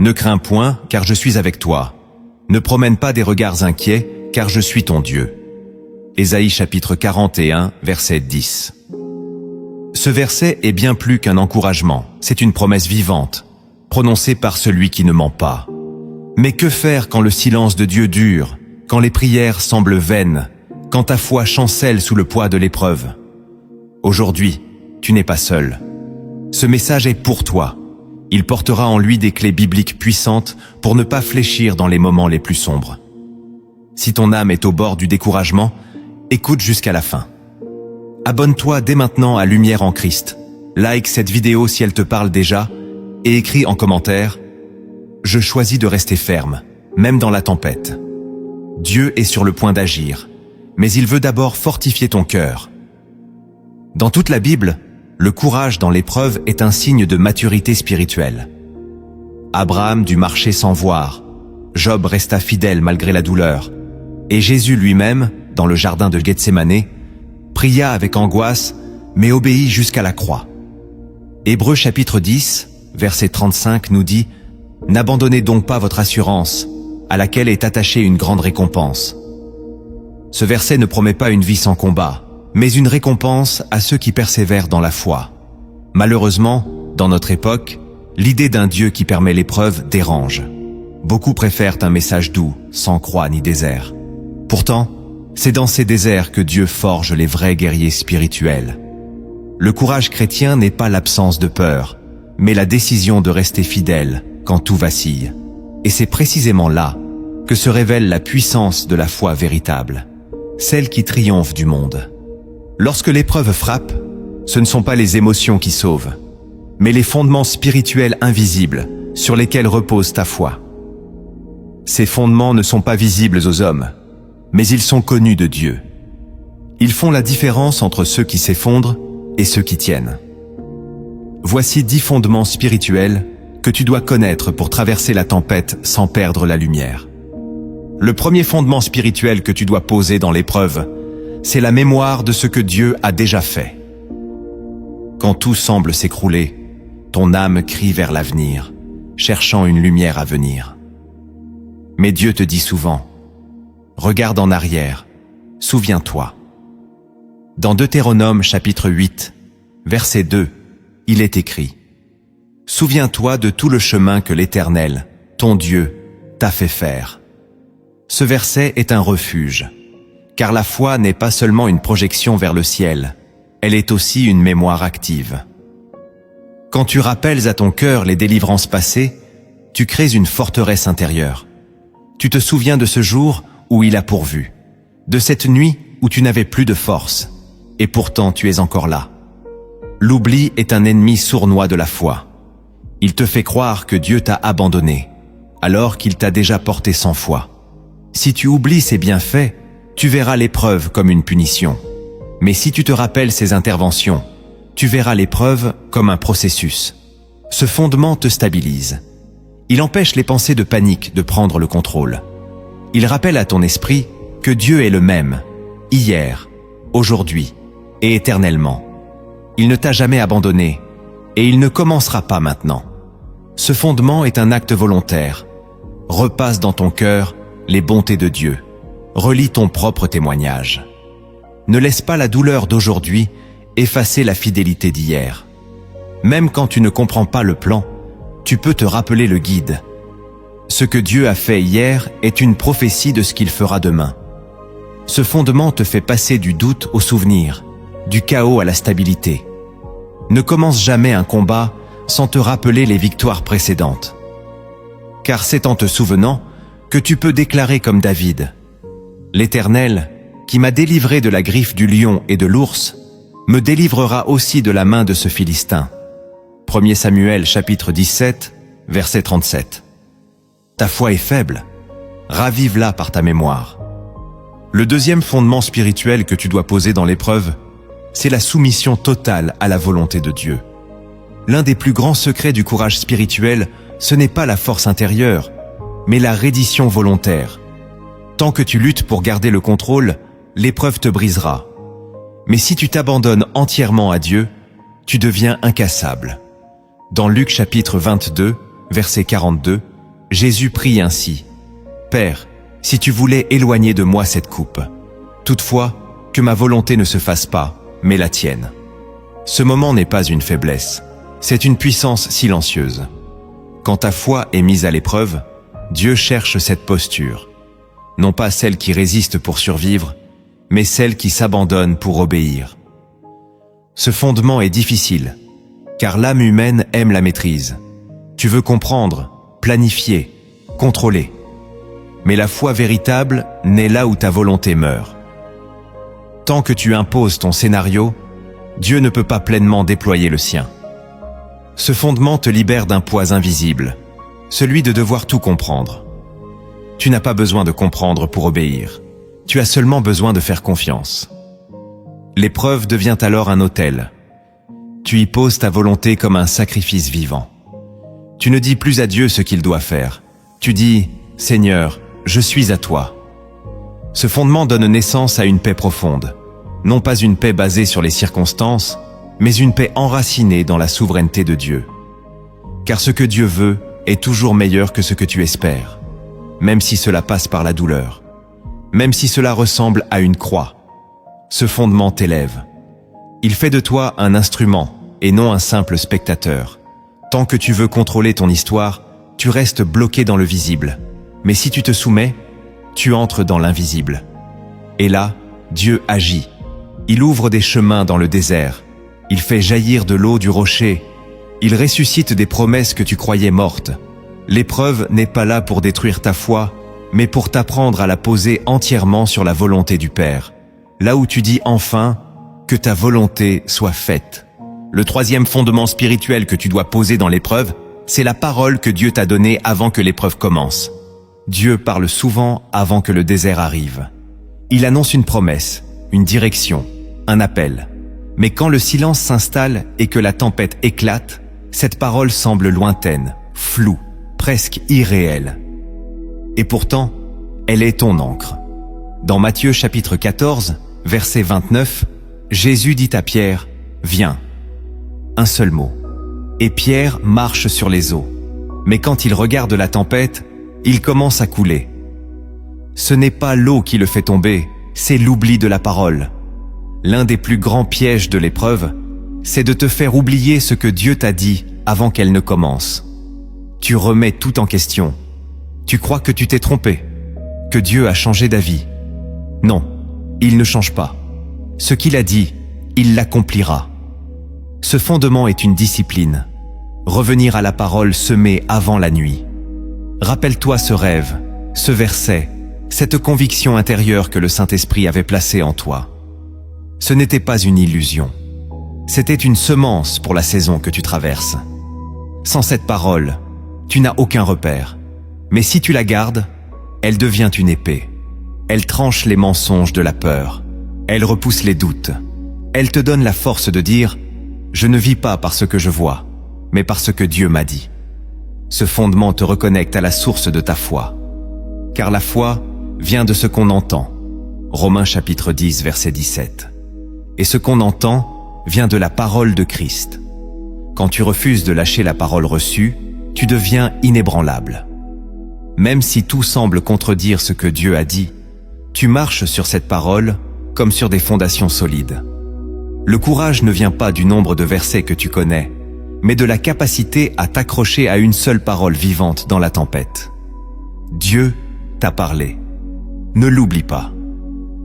Ne crains point, car je suis avec toi. Ne promène pas des regards inquiets, car je suis ton Dieu. Ésaïe chapitre 41, verset 10. Ce verset est bien plus qu'un encouragement, c'est une promesse vivante, prononcée par celui qui ne ment pas. Mais que faire quand le silence de Dieu dure, quand les prières semblent vaines, quand ta foi chancelle sous le poids de l'épreuve? Aujourd'hui, tu n'es pas seul. Ce message est pour toi. Il portera en lui des clés bibliques puissantes pour ne pas fléchir dans les moments les plus sombres. Si ton âme est au bord du découragement, écoute jusqu'à la fin. Abonne-toi dès maintenant à Lumière en Christ. Like cette vidéo si elle te parle déjà et écris en commentaire « Je choisis de rester ferme, même dans la tempête ». Dieu est sur le point d'agir, mais il veut d'abord fortifier ton cœur. Dans toute la Bible, le courage dans l'épreuve est un signe de maturité spirituelle. Abraham dut marcher sans voir, Job resta fidèle malgré la douleur, et Jésus lui-même, dans le jardin de Gethsémanée, pria avec angoisse, mais obéit jusqu'à la croix. Hébreux chapitre 10, verset 35 nous dit « N'abandonnez donc pas votre assurance, à laquelle est attachée une grande récompense. » Ce verset ne promet pas une vie sans combat, mais une récompense à ceux qui persévèrent dans la foi. Malheureusement, dans notre époque, l'idée d'un Dieu qui permet l'épreuve dérange. Beaucoup préfèrent un message doux, sans croix ni désert. Pourtant, c'est dans ces déserts que Dieu forge les vrais guerriers spirituels. Le courage chrétien n'est pas l'absence de peur, mais la décision de rester fidèle quand tout vacille. Et c'est précisément là que se révèle la puissance de la foi véritable, celle qui triomphe du monde. Lorsque l'épreuve frappe, ce ne sont pas les émotions qui sauvent, mais les fondements spirituels invisibles sur lesquels repose ta foi. Ces fondements ne sont pas visibles aux hommes, mais ils sont connus de Dieu. Ils font la différence entre ceux qui s'effondrent et ceux qui tiennent. Voici 10 fondements spirituels que tu dois connaître pour traverser la tempête sans perdre la lumière. Le premier fondement spirituel que tu dois poser dans l'épreuve, c'est la mémoire de ce que Dieu a déjà fait. Quand tout semble s'écrouler, ton âme crie vers l'avenir, cherchant une lumière à venir. Mais Dieu te dit souvent, regarde en arrière, souviens-toi. Dans Deutéronome chapitre 8, verset 2, il est écrit « Souviens-toi de tout le chemin que l'Éternel, ton Dieu, t'a fait faire. » Ce verset est un refuge, car la foi n'est pas seulement une projection vers le ciel, elle est aussi une mémoire active. Quand tu rappelles à ton cœur les délivrances passées, tu crées une forteresse intérieure. Tu te souviens de ce jour où il a pourvu, de cette nuit où tu n'avais plus de force, et pourtant tu es encore là. L'oubli est un ennemi sournois de la foi. Il te fait croire que Dieu t'a abandonné, alors qu'il t'a déjà porté 100 fois. Si tu oublies ses bienfaits, tu verras l'épreuve comme une punition. Mais si tu te rappelles ses interventions, tu verras l'épreuve comme un processus. Ce fondement te stabilise. Il empêche les pensées de panique de prendre le contrôle. Il rappelle à ton esprit que Dieu est le même, hier, aujourd'hui et éternellement. Il ne t'a jamais abandonné et il ne commencera pas maintenant. Ce fondement est un acte volontaire. Repasse dans ton cœur les bontés de Dieu. Relis ton propre témoignage. Ne laisse pas la douleur d'aujourd'hui effacer la fidélité d'hier. Même quand tu ne comprends pas le plan, tu peux te rappeler le guide. Ce que Dieu a fait hier est une prophétie de ce qu'il fera demain. Ce fondement te fait passer du doute au souvenir, du chaos à la stabilité. Ne commence jamais un combat sans te rappeler les victoires précédentes. Car c'est en te souvenant que tu peux déclarer comme David « L'Éternel, qui m'a délivré de la griffe du lion et de l'ours, me délivrera aussi de la main de ce Philistin. » 1 Samuel chapitre 17, verset 37. Ta foi est faible, ravive-la par ta mémoire. Le deuxième fondement spirituel que tu dois poser dans l'épreuve, c'est la soumission totale à la volonté de Dieu. L'un des plus grands secrets du courage spirituel, ce n'est pas la force intérieure, mais la reddition volontaire. Tant que tu luttes pour garder le contrôle, l'épreuve te brisera. Mais si tu t'abandonnes entièrement à Dieu, tu deviens incassable. Dans Luc chapitre 22, verset 42, Jésus prie ainsi. « Père, si tu voulais éloigner de moi cette coupe, toutefois, que ma volonté ne se fasse pas, mais la tienne. » Ce moment n'est pas une faiblesse, c'est une puissance silencieuse. Quand ta foi est mise à l'épreuve, Dieu cherche cette posture. Non pas celle qui résiste pour survivre, mais celle qui s'abandonne pour obéir. Ce fondement est difficile, car l'âme humaine aime la maîtrise. Tu veux comprendre, planifier, contrôler. Mais la foi véritable naît là où ta volonté meurt. Tant que tu imposes ton scénario, Dieu ne peut pas pleinement déployer le sien. Ce fondement te libère d'un poids invisible, celui de devoir tout comprendre. Tu n'as pas besoin de comprendre pour obéir. Tu as seulement besoin de faire confiance. L'épreuve devient alors un autel. Tu y poses ta volonté comme un sacrifice vivant. Tu ne dis plus à Dieu ce qu'il doit faire. Tu dis « Seigneur, je suis à toi ». Ce fondement donne naissance à une paix profonde. Non pas une paix basée sur les circonstances, mais une paix enracinée dans la souveraineté de Dieu. Car ce que Dieu veut est toujours meilleur que ce que tu espères, même si cela passe par la douleur, même si cela ressemble à une croix. Ce fondement t'élève. Il fait de toi un instrument et non un simple spectateur. Tant que tu veux contrôler ton histoire, tu restes bloqué dans le visible. Mais si tu te soumets, tu entres dans l'invisible. Et là, Dieu agit. Il ouvre des chemins dans le désert. Il fait jaillir de l'eau du rocher. Il ressuscite des promesses que tu croyais mortes. L'épreuve n'est pas là pour détruire ta foi, mais pour t'apprendre à la poser entièrement sur la volonté du Père. Là où tu dis enfin que ta volonté soit faite. Le troisième fondement spirituel que tu dois poser dans l'épreuve, c'est la parole que Dieu t'a donnée avant que l'épreuve commence. Dieu parle souvent avant que le désert arrive. Il annonce une promesse, une direction, un appel. Mais quand le silence s'installe et que la tempête éclate, cette parole semble lointaine, floue, presque irréelle. Et pourtant, elle est ton encre. Dans Matthieu chapitre 14, verset 29, Jésus dit à Pierre, « Viens ». Un seul mot. Et Pierre marche sur les eaux. Mais quand il regarde la tempête, il commence à couler. Ce n'est pas l'eau qui le fait tomber, c'est l'oubli de la parole. L'un des plus grands pièges de l'épreuve, c'est de te faire oublier ce que Dieu t'a dit avant qu'elle ne commence. Tu remets tout en question. Tu crois que tu t'es trompé, que Dieu a changé d'avis. Non, il ne change pas. Ce qu'il a dit, il l'accomplira. Ce fondement est une discipline. Revenir à la parole semée avant la nuit. Rappelle-toi ce rêve, ce verset, cette conviction intérieure que le Saint-Esprit avait placée en toi. Ce n'était pas une illusion. C'était une semence pour la saison que tu traverses. Sans cette parole, tu n'as aucun repère. Mais si tu la gardes, elle devient une épée. Elle tranche les mensonges de la peur. Elle repousse les doutes. Elle te donne la force de dire « Je ne vis pas par ce que je vois, mais par ce que Dieu m'a dit ». Ce fondement te reconnecte à la source de ta foi. Car la foi vient de ce qu'on entend. Romains chapitre 10, verset 17. Et ce qu'on entend vient de la parole de Christ. Quand tu refuses de lâcher la parole reçue, tu deviens inébranlable. Même si tout semble contredire ce que Dieu a dit, tu marches sur cette parole comme sur des fondations solides. Le courage ne vient pas du nombre de versets que tu connais, mais de la capacité à t'accrocher à une seule parole vivante dans la tempête. Dieu t'a parlé. Ne l'oublie pas.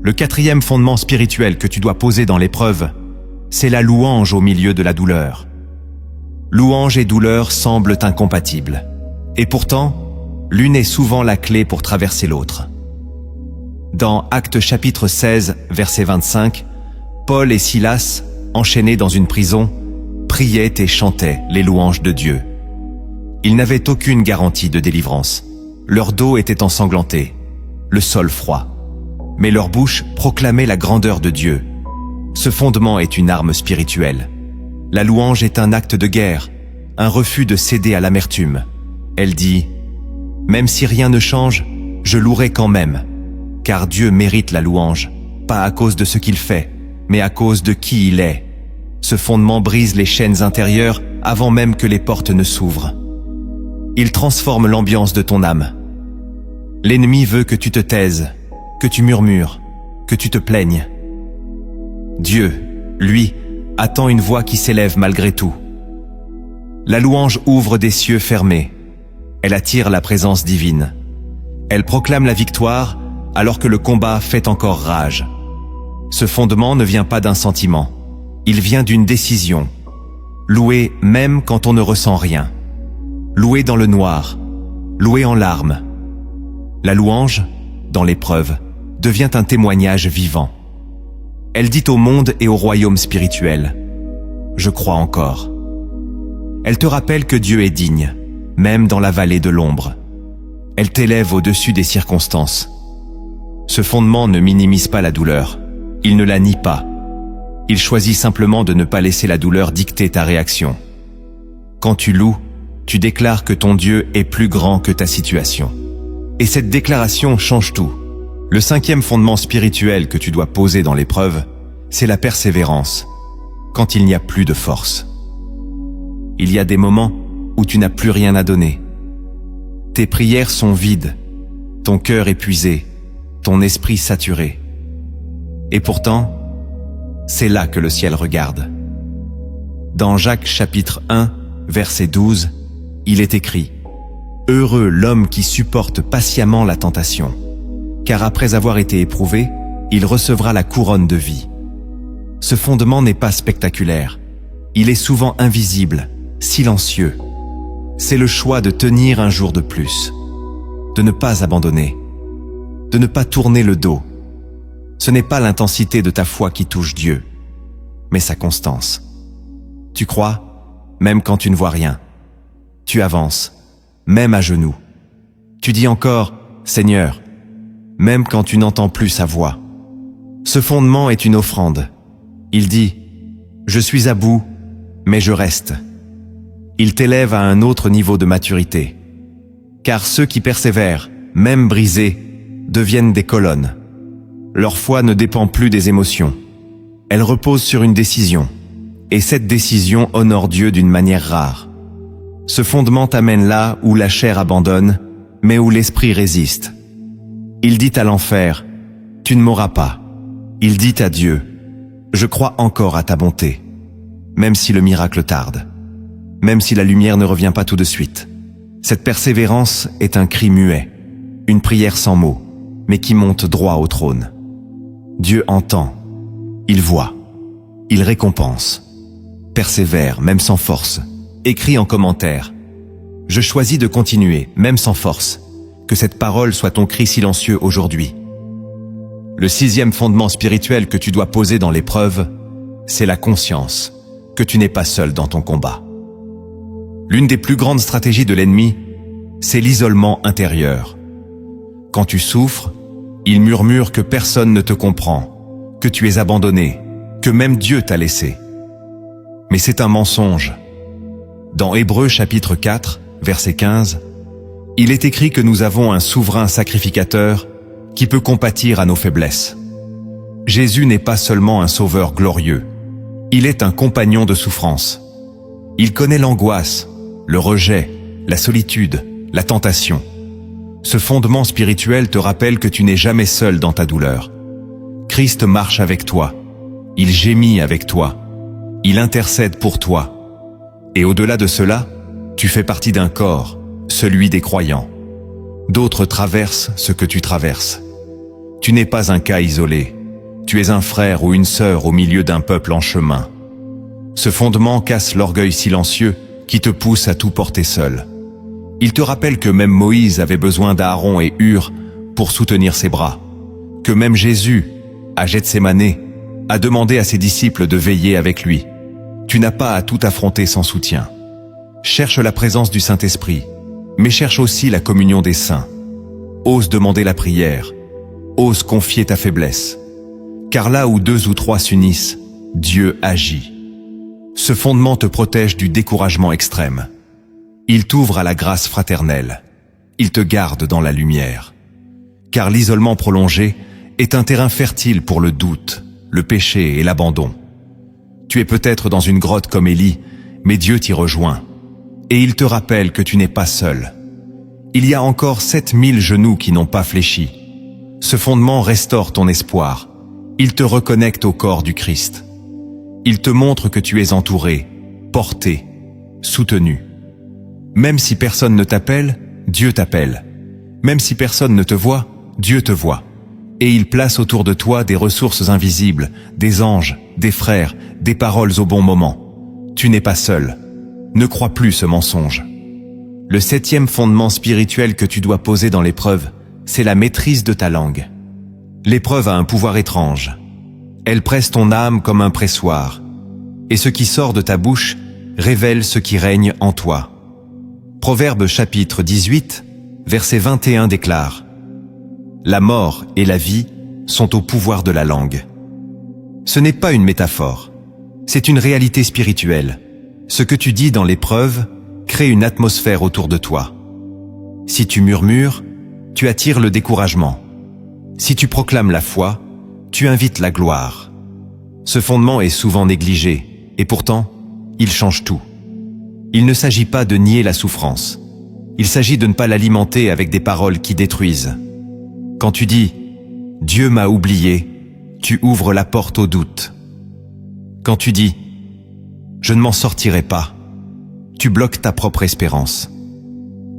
Le quatrième fondement spirituel que tu dois poser dans l'épreuve, c'est la louange au milieu de la douleur. Louange et douleur semblent incompatibles. Et pourtant, l'une est souvent la clé pour traverser l'autre. Dans Actes chapitre 16, verset 25, Paul et Silas, enchaînés dans une prison, priaient et chantaient les louanges de Dieu. Ils n'avaient aucune garantie de délivrance. Leur dos était ensanglanté, le sol froid. Mais leur bouche proclamait la grandeur de Dieu. Ce fondement est une arme spirituelle. La louange est un acte de guerre, un refus de céder à l'amertume. Elle dit « Même si rien ne change, je louerai quand même, car Dieu mérite la louange, pas à cause de ce qu'il fait, mais à cause de qui il est. » Ce fondement brise les chaînes intérieures avant même que les portes ne s'ouvrent. il transforme l'ambiance de ton âme. L'ennemi veut que tu te taises, que tu murmures, que tu te plaignes. Dieu, lui, attend une voix qui s'élève malgré tout. La louange ouvre des cieux fermés. Elle attire la présence divine. Elle proclame la victoire alors que le combat fait encore rage. Ce fondement ne vient pas d'un sentiment. Il vient d'une décision. Louer même quand on ne ressent rien. Louer dans le noir. Louer en larmes. La louange, dans l'épreuve, devient un témoignage vivant. Elle dit au monde et au royaume spirituel: je crois encore. Elle te rappelle que Dieu est digne, même dans la vallée de l'ombre. Elle t'élève au-dessus des circonstances. Ce fondement ne minimise pas la douleur. Il ne la nie pas. Il choisit simplement de ne pas laisser la douleur dicter ta réaction. Quand tu loues, tu déclares que ton Dieu est plus grand que ta situation. Et cette déclaration change tout. Le 5e fondement spirituel que tu dois poser dans l'épreuve, c'est la persévérance, quand il n'y a plus de force. Il y a des moments où tu n'as plus rien à donner. Tes prières sont vides, ton cœur épuisé, ton esprit saturé. Et pourtant, c'est là que le ciel regarde. Dans Jacques chapitre 1, verset 12, il est écrit: « Heureux l'homme qui supporte patiemment la tentation, car après avoir été éprouvé, il recevra la couronne de vie. » Ce fondement n'est pas spectaculaire. Il est souvent invisible, silencieux. C'est le choix de tenir un jour de plus, de ne pas abandonner, de ne pas tourner le dos. Ce n'est pas l'intensité de ta foi qui touche Dieu, mais sa constance. Tu crois, même quand tu ne vois rien. Tu avances, même à genoux. Tu dis encore « Seigneur », même quand tu n'entends plus sa voix. Ce fondement est une offrande. Il dit « Je suis à bout, mais je reste ». Il t'élève à un autre niveau de maturité. Car ceux qui persévèrent, même brisés, deviennent des colonnes. Leur foi ne dépend plus des émotions. Elle repose sur une décision. Et cette décision honore Dieu d'une manière rare. Ce fondement t'amène là où la chair abandonne, mais où l'esprit résiste. Il dit à l'enfer: « Tu ne mourras pas ». Il dit à Dieu: « Je crois encore à ta bonté, même si le miracle tarde, même si la lumière ne revient pas tout de suite. » Cette persévérance est un cri muet, une prière sans mots, mais qui monte droit au trône. Dieu entend, il voit, il récompense. Persévère, même sans force. Écris en commentaire: « Je choisis de continuer, même sans force. Que cette parole soit ton cri silencieux aujourd'hui. » Le 6e fondement spirituel que tu dois poser dans l'épreuve, c'est la conscience que tu n'es pas seul dans ton combat. L'une des plus grandes stratégies de l'ennemi, c'est l'isolement intérieur. Quand tu souffres, il murmure que personne ne te comprend, que tu es abandonné, que même Dieu t'a laissé. Mais c'est un mensonge. Dans Hébreux chapitre 4, verset 15, il est écrit que nous avons un souverain sacrificateur qui peut compatir à nos faiblesses. Jésus n'est pas seulement un sauveur glorieux, il est un compagnon de souffrance. Il connaît l'angoisse, le rejet, la solitude, la tentation. Ce fondement spirituel te rappelle que tu n'es jamais seul dans ta douleur. Christ marche avec toi, il gémit avec toi, il intercède pour toi. Et au-delà de cela, tu fais partie d'un corps, celui des croyants. D'autres traversent ce que tu traverses. Tu n'es pas un cas isolé. Tu es un frère ou une sœur au milieu d'un peuple en chemin. Ce fondement casse l'orgueil silencieux qui te pousse à tout porter seul. Il te rappelle que même Moïse avait besoin d'Aaron et Hur pour soutenir ses bras. Que même Jésus, à Gethsémane, a demandé à ses disciples de veiller avec lui. Tu n'as pas à tout affronter sans soutien. Cherche la présence du Saint-Esprit, mais cherche aussi la communion des saints. Ose demander la prière. Ose confier ta faiblesse. Car là où 2 ou 3 s'unissent, Dieu agit. Ce fondement te protège du découragement extrême. Il t'ouvre à la grâce fraternelle. Il te garde dans la lumière. Car l'isolement prolongé est un terrain fertile pour le doute, le péché et l'abandon. Tu es peut-être dans une grotte comme Élie, mais Dieu t'y rejoint. Et il te rappelle que tu n'es pas seul. Il y a encore 7000 genoux qui n'ont pas fléchi. Ce fondement restaure ton espoir. Il te reconnecte au corps du Christ. Il te montre que tu es entouré, porté, soutenu. Même si personne ne t'appelle, Dieu t'appelle. Même si personne ne te voit, Dieu te voit. Et il place autour de toi des ressources invisibles, des anges, des frères, des paroles au bon moment. Tu n'es pas seul. Ne crois plus ce mensonge. Le 7e fondement spirituel que tu dois poser dans l'épreuve, c'est la maîtrise de ta langue. L'épreuve a un pouvoir étrange. Elle presse ton âme comme un pressoir. Et ce qui sort de ta bouche révèle ce qui règne en toi. Proverbe chapitre 18, verset 21 déclare: La mort et la vie sont au pouvoir de la langue. Ce n'est pas une métaphore, c'est une réalité spirituelle. Ce que tu dis dans l'épreuve crée une atmosphère autour de toi. Si tu murmures, tu attires le découragement. Si tu proclames la foi, tu invites la gloire. Ce fondement est souvent négligé, et pourtant, il change tout. Il ne s'agit pas de nier la souffrance. Il s'agit de ne pas l'alimenter avec des paroles qui détruisent. Quand tu dis « Dieu m'a oublié », tu ouvres la porte au doute. Quand tu dis « Je ne m'en sortirai pas », tu bloques ta propre espérance.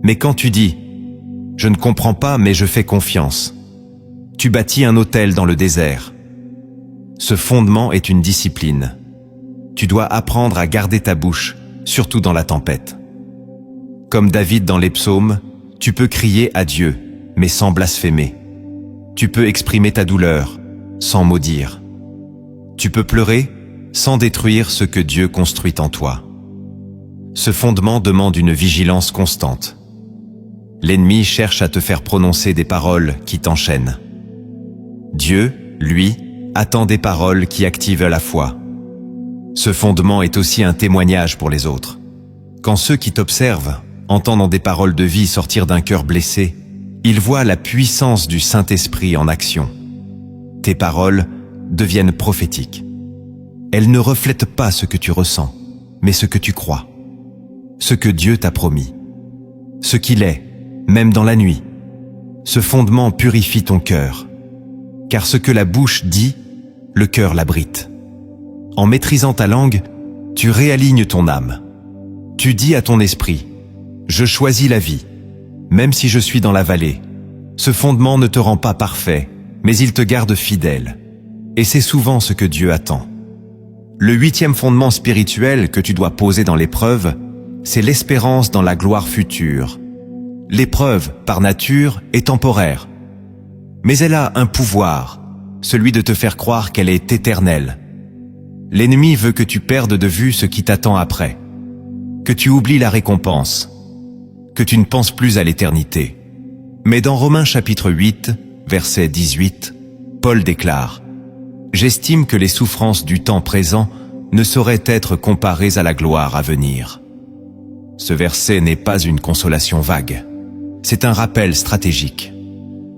Mais quand tu dis « Je ne comprends pas mais je fais confiance », tu bâtis un autel dans le désert. Ce fondement est une discipline. Tu dois apprendre à garder ta bouche, surtout dans la tempête. Comme David dans les psaumes, tu peux crier à Dieu, mais sans blasphémer. Tu peux exprimer ta douleur, sans maudire. Tu peux pleurer, sans détruire ce que Dieu construit en toi. Ce fondement demande une vigilance constante. L'ennemi cherche à te faire prononcer des paroles qui t'enchaînent. Dieu, lui, attend des paroles qui activent la foi. Ce fondement est aussi un témoignage pour les autres. Quand ceux qui t'observent entendent des paroles de vie sortir d'un cœur blessé, ils voient la puissance du Saint-Esprit en action. Tes paroles deviennent prophétiques. Elles ne reflètent pas ce que tu ressens, mais ce que tu crois. Ce que Dieu t'a promis. Ce qu'il est, même dans la nuit. Ce fondement purifie ton cœur. Car ce que la bouche dit, le cœur l'abrite. En maîtrisant ta langue, tu réalignes ton âme. Tu dis à ton esprit, « Je choisis la vie, même si je suis dans la vallée. » Ce fondement ne te rend pas parfait, mais il te garde fidèle. Et c'est souvent ce que Dieu attend. Le 8e fondement spirituel que tu dois poser dans l'épreuve, c'est l'espérance dans la gloire future. L'épreuve, par nature, est temporaire. Mais elle a un pouvoir, celui de te faire croire qu'elle est éternelle. L'ennemi veut que tu perdes de vue ce qui t'attend après, que tu oublies la récompense, que tu ne penses plus à l'éternité. Mais dans Romains chapitre 8, verset 18, Paul déclare « J'estime que les souffrances du temps présent ne sauraient être comparées à la gloire à venir. » Ce verset n'est pas une consolation vague, c'est un rappel stratégique.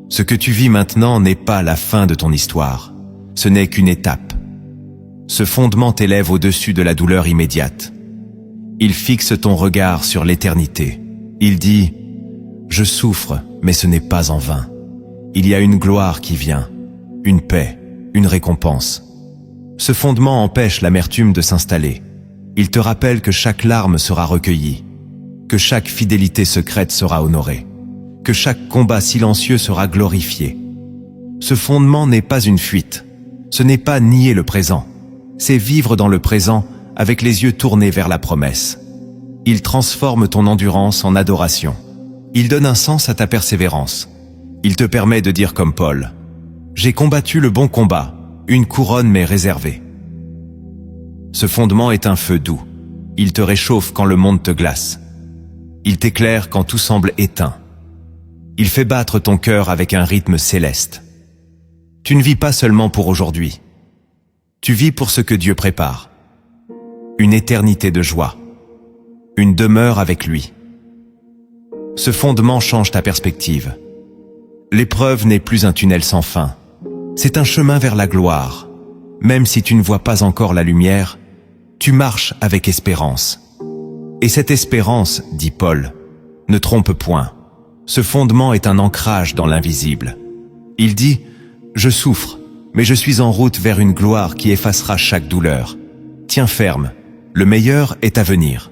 Ce que tu vis maintenant n'est pas la fin de ton histoire, ce n'est qu'une étape. Ce fondement t'élève au-dessus de la douleur immédiate. Il fixe ton regard sur l'éternité. Il dit « Je souffre, mais ce n'est pas en vain. Il y a une gloire qui vient, une paix, une récompense. » Ce fondement empêche l'amertume de s'installer. Il te rappelle que chaque larme sera recueillie, que chaque fidélité secrète sera honorée, que chaque combat silencieux sera glorifié. Ce fondement n'est pas une fuite, ce n'est pas nier le présent, c'est vivre dans le présent avec les yeux tournés vers la promesse. Il transforme ton endurance en adoration. Il donne un sens à ta persévérance. Il te permet de dire comme Paul, « J'ai combattu le bon combat, une couronne m'est réservée. » Ce fondement est un feu doux. Il te réchauffe quand le monde te glace. Il t'éclaire quand tout semble éteint. Il fait battre ton cœur avec un rythme céleste. Tu ne vis pas seulement pour aujourd'hui. Tu vis pour ce que Dieu prépare. Une éternité de joie. Une demeure avec lui. Ce fondement change ta perspective. L'épreuve n'est plus un tunnel sans fin. C'est un chemin vers la gloire. Même si tu ne vois pas encore la lumière, tu marches avec espérance. Et cette espérance, dit Paul, ne trompe point. Ce fondement est un ancrage dans l'invisible. Il dit « Je souffre, mais je suis en route vers une gloire qui effacera chaque douleur. Tiens ferme, le meilleur est à venir. »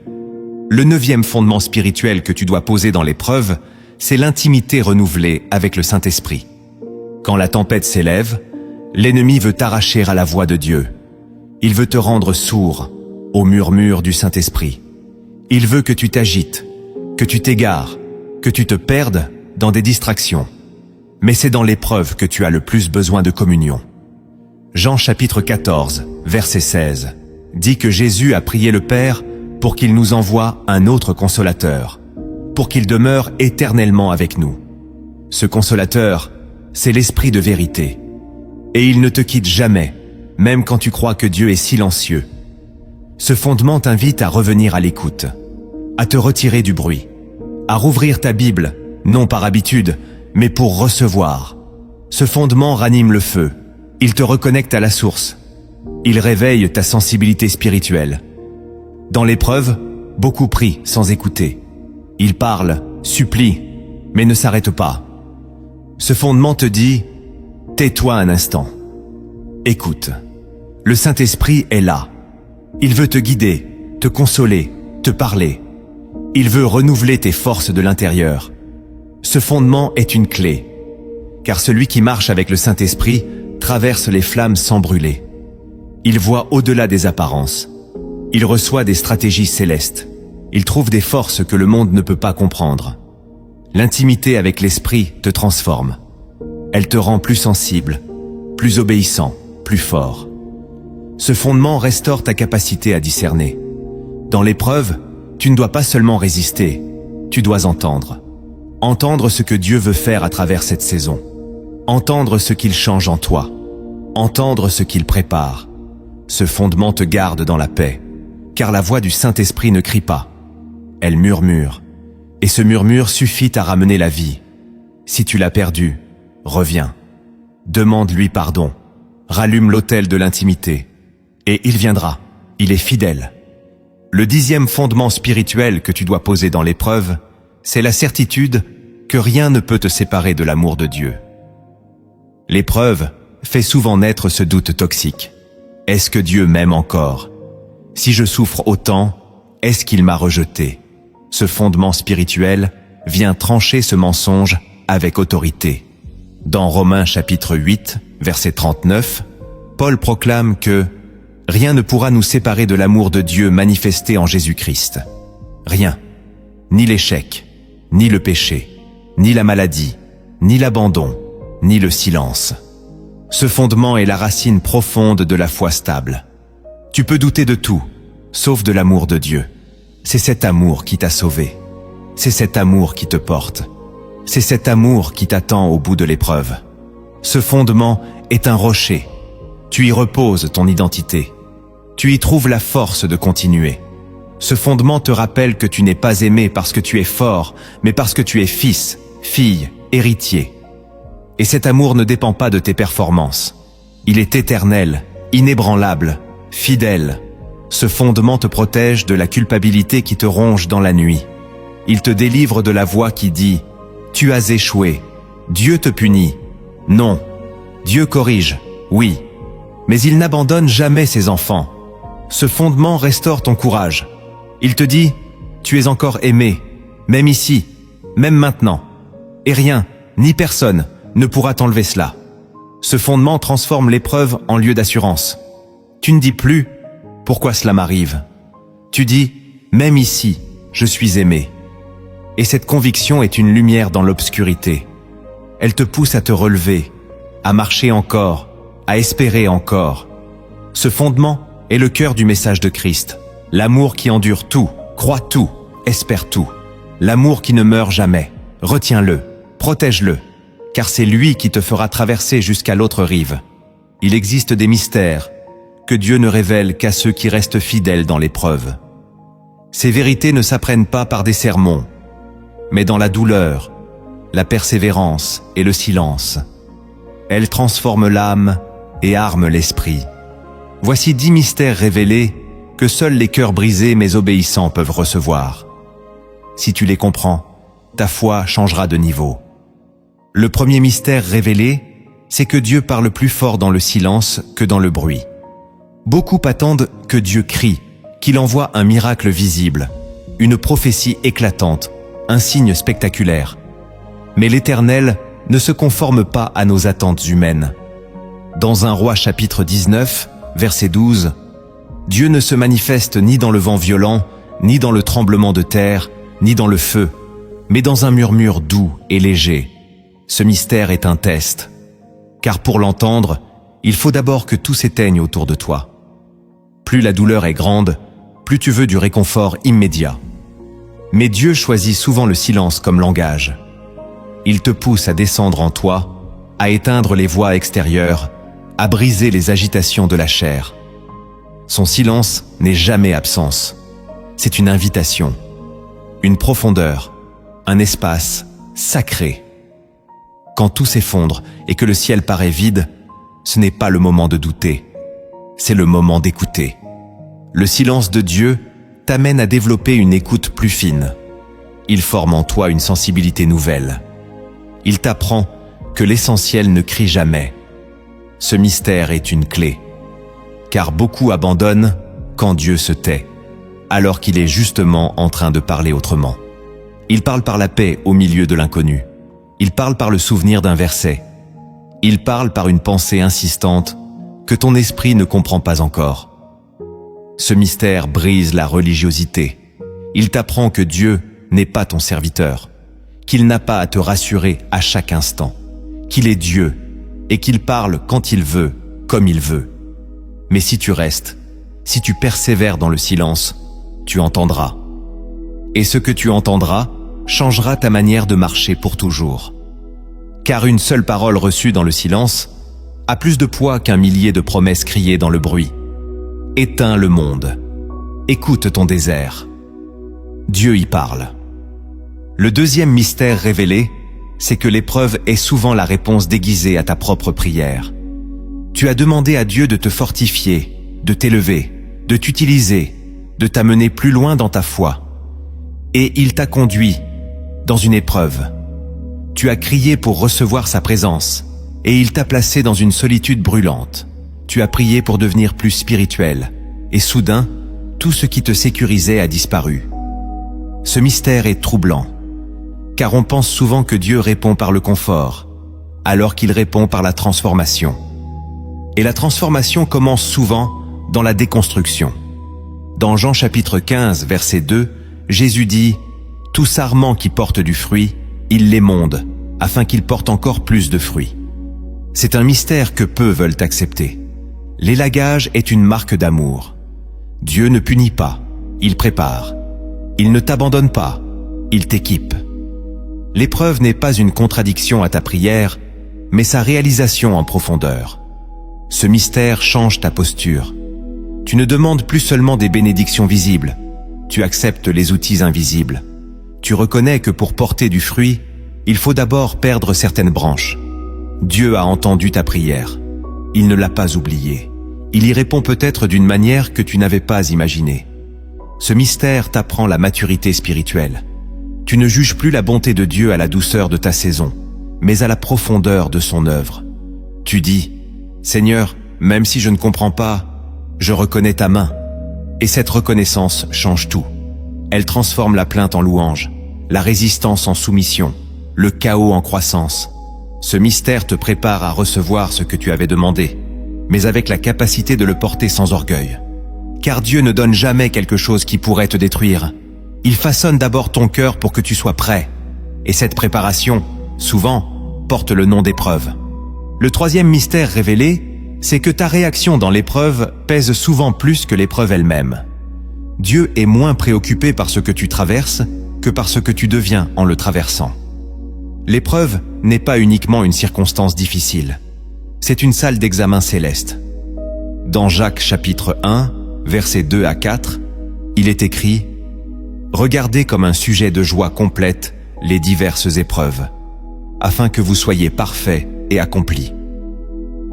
Le 9e fondement spirituel que tu dois poser dans l'épreuve, c'est l'intimité renouvelée avec le Saint-Esprit. Quand la tempête s'élève, l'ennemi veut t'arracher à la voix de Dieu. Il veut te rendre sourd au murmure du Saint-Esprit. Il veut que tu t'agites, que tu t'égares, que tu te perdes dans des distractions. Mais c'est dans l'épreuve que tu as le plus besoin de communion. Jean chapitre 14, verset 16, dit que Jésus a prié le Père pour qu'il nous envoie un autre consolateur, pour qu'il demeure éternellement avec nous. Ce consolateur, c'est l'Esprit de vérité. Et il ne te quitte jamais, même quand tu crois que Dieu est silencieux. Ce fondement t'invite à revenir à l'écoute, à te retirer du bruit, à rouvrir ta Bible, non par habitude, mais pour recevoir. Ce fondement ranime le feu, il te reconnecte à la source, il réveille ta sensibilité spirituelle. Dans l'épreuve, beaucoup prient sans écouter. Ils parlent, supplient, mais ne s'arrêtent pas. Ce fondement te dit « Tais-toi un instant. Écoute. Le Saint-Esprit est là. Il veut te guider, te consoler, te parler. Il veut renouveler tes forces de l'intérieur. Ce fondement est une clé, car celui qui marche avec le Saint-Esprit traverse les flammes sans brûler. Il voit au-delà des apparences. Il reçoit des stratégies célestes. Il trouve des forces que le monde ne peut pas comprendre. L'intimité avec l'Esprit te transforme. Elle te rend plus sensible, plus obéissant, plus fort. Ce fondement restaure ta capacité à discerner. Dans l'épreuve, tu ne dois pas seulement résister, tu dois entendre. Entendre ce que Dieu veut faire à travers cette saison. Entendre ce qu'il change en toi. Entendre ce qu'il prépare. Ce fondement te garde dans la paix, car la voix du Saint-Esprit ne crie pas. Elle murmure, et ce murmure suffit à ramener la vie. Si tu l'as perdu, reviens. Demande-lui pardon. Rallume l'autel de l'intimité. Et il viendra. Il est fidèle. Le 10e fondement spirituel que tu dois poser dans l'épreuve, c'est la certitude que rien ne peut te séparer de l'amour de Dieu. L'épreuve fait souvent naître ce doute toxique. Est-ce que Dieu m'aime encore? Si je souffre autant, est-ce qu'il m'a rejeté? Ce fondement spirituel vient trancher ce mensonge avec autorité. Dans Romains chapitre 8, verset 39, Paul proclame que « Rien ne pourra nous séparer de l'amour de Dieu manifesté en Jésus-Christ. Rien, ni l'échec, ni le péché, ni la maladie, ni l'abandon, ni le silence. » Ce fondement est la racine profonde de la foi stable. Tu peux douter de tout, sauf de l'amour de Dieu. C'est cet amour qui t'a sauvé. C'est cet amour qui te porte. C'est cet amour qui t'attend au bout de l'épreuve. Ce fondement est un rocher. Tu y reposes ton identité. Tu y trouves la force de continuer. Ce fondement te rappelle que tu n'es pas aimé parce que tu es fort, mais parce que tu es fils, fille, héritier. Et cet amour ne dépend pas de tes performances. Il est éternel, inébranlable, fidèle. Ce fondement te protège de la culpabilité qui te ronge dans la nuit. Il te délivre de la voix qui dit « Tu as échoué. Dieu te punit. » Non. Dieu corrige, oui. Mais il n'abandonne jamais ses enfants. Ce fondement restaure ton courage. Il te dit « Tu es encore aimé, même ici, même maintenant. » Et rien, ni personne, ne pourra t'enlever cela. Ce fondement transforme l'épreuve en lieu d'assurance. Tu ne dis plus « Pourquoi cela m'arrive ?» Tu dis « Même ici, je suis aimé. » Et cette conviction est une lumière dans l'obscurité. Elle te pousse à te relever, à marcher encore, à espérer encore. Ce fondement est le cœur du message de Christ. L'amour qui endure tout, croit tout, espère tout. L'amour qui ne meurt jamais. Retiens-le, protège-le, car c'est lui qui te fera traverser jusqu'à l'autre rive. Il existe des mystères que Dieu ne révèle qu'à ceux qui restent fidèles dans l'épreuve. Ces vérités ne s'apprennent pas par des sermons, mais dans la douleur, la persévérance et le silence. Elles transforment l'âme et arment l'esprit. Voici 10 mystères révélés que seuls les cœurs brisés mais obéissants peuvent recevoir. Si tu les comprends, ta foi changera de niveau. Le premier mystère révélé, c'est que Dieu parle plus fort dans le silence que dans le bruit. Beaucoup attendent que Dieu crie, qu'il envoie un miracle visible, une prophétie éclatante, un signe spectaculaire. Mais l'Éternel ne se conforme pas à nos attentes humaines. Dans 1 Roi chapitre 19, verset 12, « Dieu ne se manifeste ni dans le vent violent, ni dans le tremblement de terre, ni dans le feu, mais dans un murmure doux et léger. Ce mystère est un test. Car pour l'entendre, il faut d'abord que tout s'éteigne autour de toi. Plus la douleur est grande, plus tu veux du réconfort immédiat. Mais Dieu choisit souvent le silence comme langage. Il te pousse à descendre en toi, à éteindre les voix extérieures, à briser les agitations de la chair. Son silence n'est jamais absence. C'est une invitation, une profondeur, un espace sacré. Quand tout s'effondre et que le ciel paraît vide, ce n'est pas le moment de douter, c'est le moment d'écouter. Le silence de Dieu t'amène à développer une écoute plus fine. Il forme en toi une sensibilité nouvelle. Il t'apprend que l'essentiel ne crie jamais. Ce mystère est une clé, car beaucoup abandonnent quand Dieu se tait, alors qu'il est justement en train de parler autrement. Il parle par la paix au milieu de l'inconnu. Il parle par le souvenir d'un verset. Il parle par une pensée insistante que ton esprit ne comprend pas encore. Ce mystère brise la religiosité. Il t'apprend que Dieu n'est pas ton serviteur, qu'il n'a pas à te rassurer à chaque instant, qu'il est Dieu et qu'il parle quand il veut, comme il veut. Mais si tu restes, si tu persévères dans le silence, tu entendras. Et ce que tu entendras changera ta manière de marcher pour toujours. Car une seule parole reçue dans le silence a plus de poids qu'un millier de promesses criées dans le bruit. Éteins le monde. Écoute ton désert. Dieu y parle. Le deuxième mystère révélé, c'est que l'épreuve est souvent la réponse déguisée à ta propre prière. Tu as demandé à Dieu de te fortifier, de t'élever, de t'utiliser, de t'amener plus loin dans ta foi. Et il t'a conduit dans une épreuve. Tu as crié pour recevoir sa présence, et il t'a placé dans une solitude brûlante. Tu as prié pour devenir plus spirituel, et soudain, tout ce qui te sécurisait a disparu. Ce mystère est troublant, car on pense souvent que Dieu répond par le confort, alors qu'il répond par la transformation. Et la transformation commence souvent dans la déconstruction. Dans Jean chapitre 15, verset 2, Jésus dit « Tout sarment qui porte du fruit, il l'émonde, afin qu'il porte encore plus de fruits. » C'est un mystère que peu veulent accepter. L'élagage est une marque d'amour. Dieu ne punit pas, il prépare. Il ne t'abandonne pas, il t'équipe. L'épreuve n'est pas une contradiction à ta prière, mais sa réalisation en profondeur. Ce mystère change ta posture. Tu ne demandes plus seulement des bénédictions visibles, tu acceptes les outils invisibles. Tu reconnais que pour porter du fruit, il faut d'abord perdre certaines branches. Dieu a entendu ta prière. Il ne l'a pas oubliée. Il y répond peut-être d'une manière que tu n'avais pas imaginée. Ce mystère t'apprend la maturité spirituelle. Tu ne juges plus la bonté de Dieu à la douceur de ta saison, mais à la profondeur de son œuvre. Tu dis, « Seigneur, même si je ne comprends pas, je reconnais ta main. » Et cette reconnaissance change tout. Elle transforme la plainte en louange, la résistance en soumission, le chaos en croissance. Ce mystère te prépare à recevoir ce que tu avais demandé, mais avec la capacité de le porter sans orgueil. Car Dieu ne donne jamais quelque chose qui pourrait te détruire. Il façonne d'abord ton cœur pour que tu sois prêt. Et cette préparation, souvent, porte le nom d'épreuve. Le troisième mystère révélé, c'est que ta réaction dans l'épreuve pèse souvent plus que l'épreuve elle-même. Dieu est moins préoccupé par ce que tu traverses que par ce que tu deviens en le traversant. L'épreuve n'est pas uniquement une circonstance difficile. C'est une salle d'examen céleste. Dans Jacques chapitre 1, versets 2 à 4, il est écrit « Regardez comme un sujet de joie complète les diverses épreuves, afin que vous soyez parfaits et accomplis. »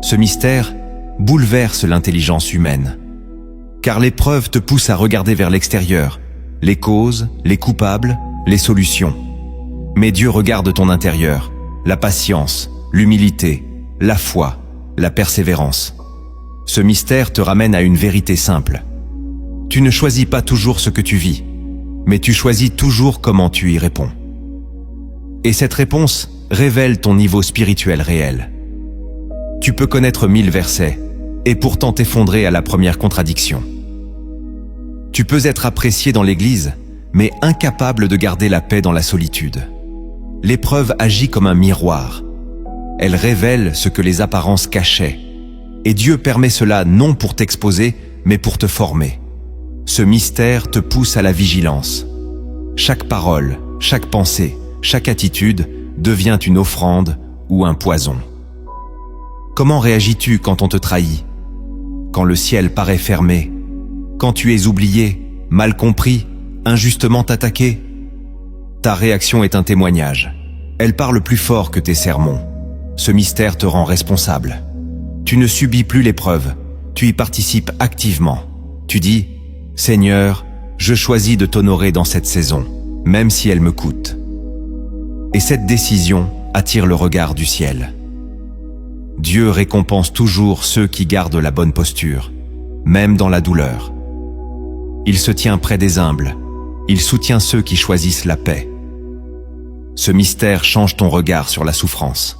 Ce mystère bouleverse l'intelligence humaine. car l'épreuve te pousse à regarder vers l'extérieur, les causes, les coupables, les solutions. Mais Dieu regarde ton intérieur, la patience, l'humilité, la foi, la persévérance. Ce mystère te ramène à une vérité simple. Tu ne choisis pas toujours ce que tu vis, mais tu choisis toujours comment tu y réponds. Et cette réponse révèle ton niveau spirituel réel. Tu peux connaître 1000 versets, et pourtant t'effondrer à la première contradiction. Tu peux être apprécié dans l'Église, mais incapable de garder la paix dans la solitude. L'épreuve agit comme un miroir. Elle révèle ce que les apparences cachaient. Et Dieu permet cela non pour t'exposer, mais pour te former. Ce mystère te pousse à la vigilance. Chaque parole, chaque pensée, chaque attitude devient une offrande ou un poison. Comment réagis-tu quand on te trahit? Quand le ciel paraît fermé? Quand tu es oublié, mal compris, injustement attaqué? Ta réaction est un témoignage. Elle parle plus fort que tes sermons. Ce mystère te rend responsable. Tu ne subis plus l'épreuve, tu y participes activement. Tu dis, « Seigneur, je choisis de t'honorer dans cette saison, même si elle me coûte. » Et cette décision attire le regard du ciel. Dieu récompense toujours ceux qui gardent la bonne posture, même dans la douleur. Il se tient près des humbles, il soutient ceux qui choisissent la paix. Ce mystère change ton regard sur la souffrance.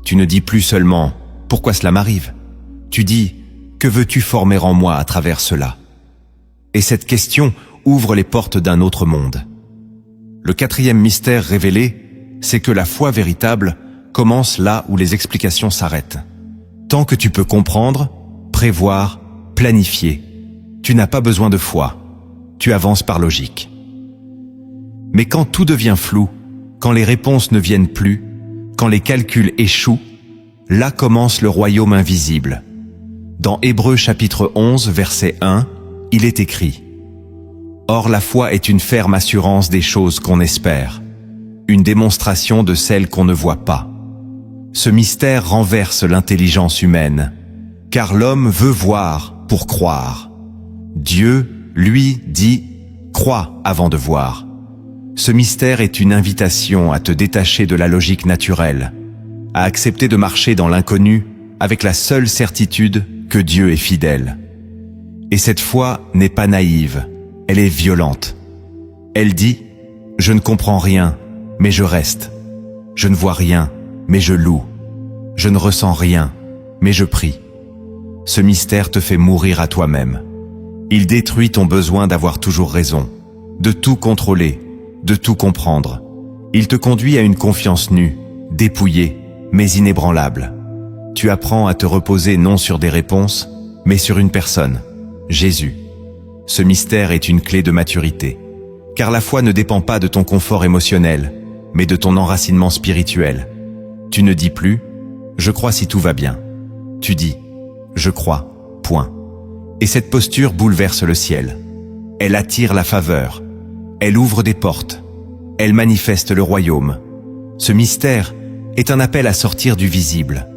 Tu ne dis plus seulement « Pourquoi cela m'arrive ?» Tu dis « Que veux-tu former en moi à travers cela ?» Et cette question ouvre les portes d'un autre monde. Le quatrième mystère révélé, c'est que la foi véritable commence là où les explications s'arrêtent. Tant que tu peux comprendre, prévoir, planifier, tu n'as pas besoin de foi, tu avances par logique. Mais quand tout devient flou, quand les réponses ne viennent plus, quand les calculs échouent, là commence le royaume invisible. Dans Hébreux chapitre 11, verset 1, il est écrit « Or la foi est une ferme assurance des choses qu'on espère, une démonstration de celles qu'on ne voit pas. » Ce mystère renverse l'intelligence humaine, car l'homme veut voir pour croire. Dieu, lui, dit « Crois avant de voir ». Ce mystère est une invitation à te détacher de la logique naturelle, à accepter de marcher dans l'inconnu avec la seule certitude que Dieu est fidèle. Et cette foi n'est pas naïve, elle est violente. Elle dit « Je ne comprends rien, mais je reste. Je ne vois rien, mais je loue. Je ne ressens rien, mais je prie. » Ce mystère te fait mourir à toi-même. Il détruit ton besoin d'avoir toujours raison, de tout contrôler, de tout comprendre. Il te conduit à une confiance nue, dépouillée, mais inébranlable. Tu apprends à te reposer non sur des réponses, mais sur une personne, Jésus. Ce mystère est une clé de maturité, car la foi ne dépend pas de ton confort émotionnel, mais de ton enracinement spirituel. Tu ne dis plus « Je crois si tout va bien ». Tu dis « Je crois, point ». Et cette posture bouleverse le ciel. Elle attire la faveur. Elle ouvre des portes. Elle manifeste le royaume. Ce mystère est un appel à sortir du visible,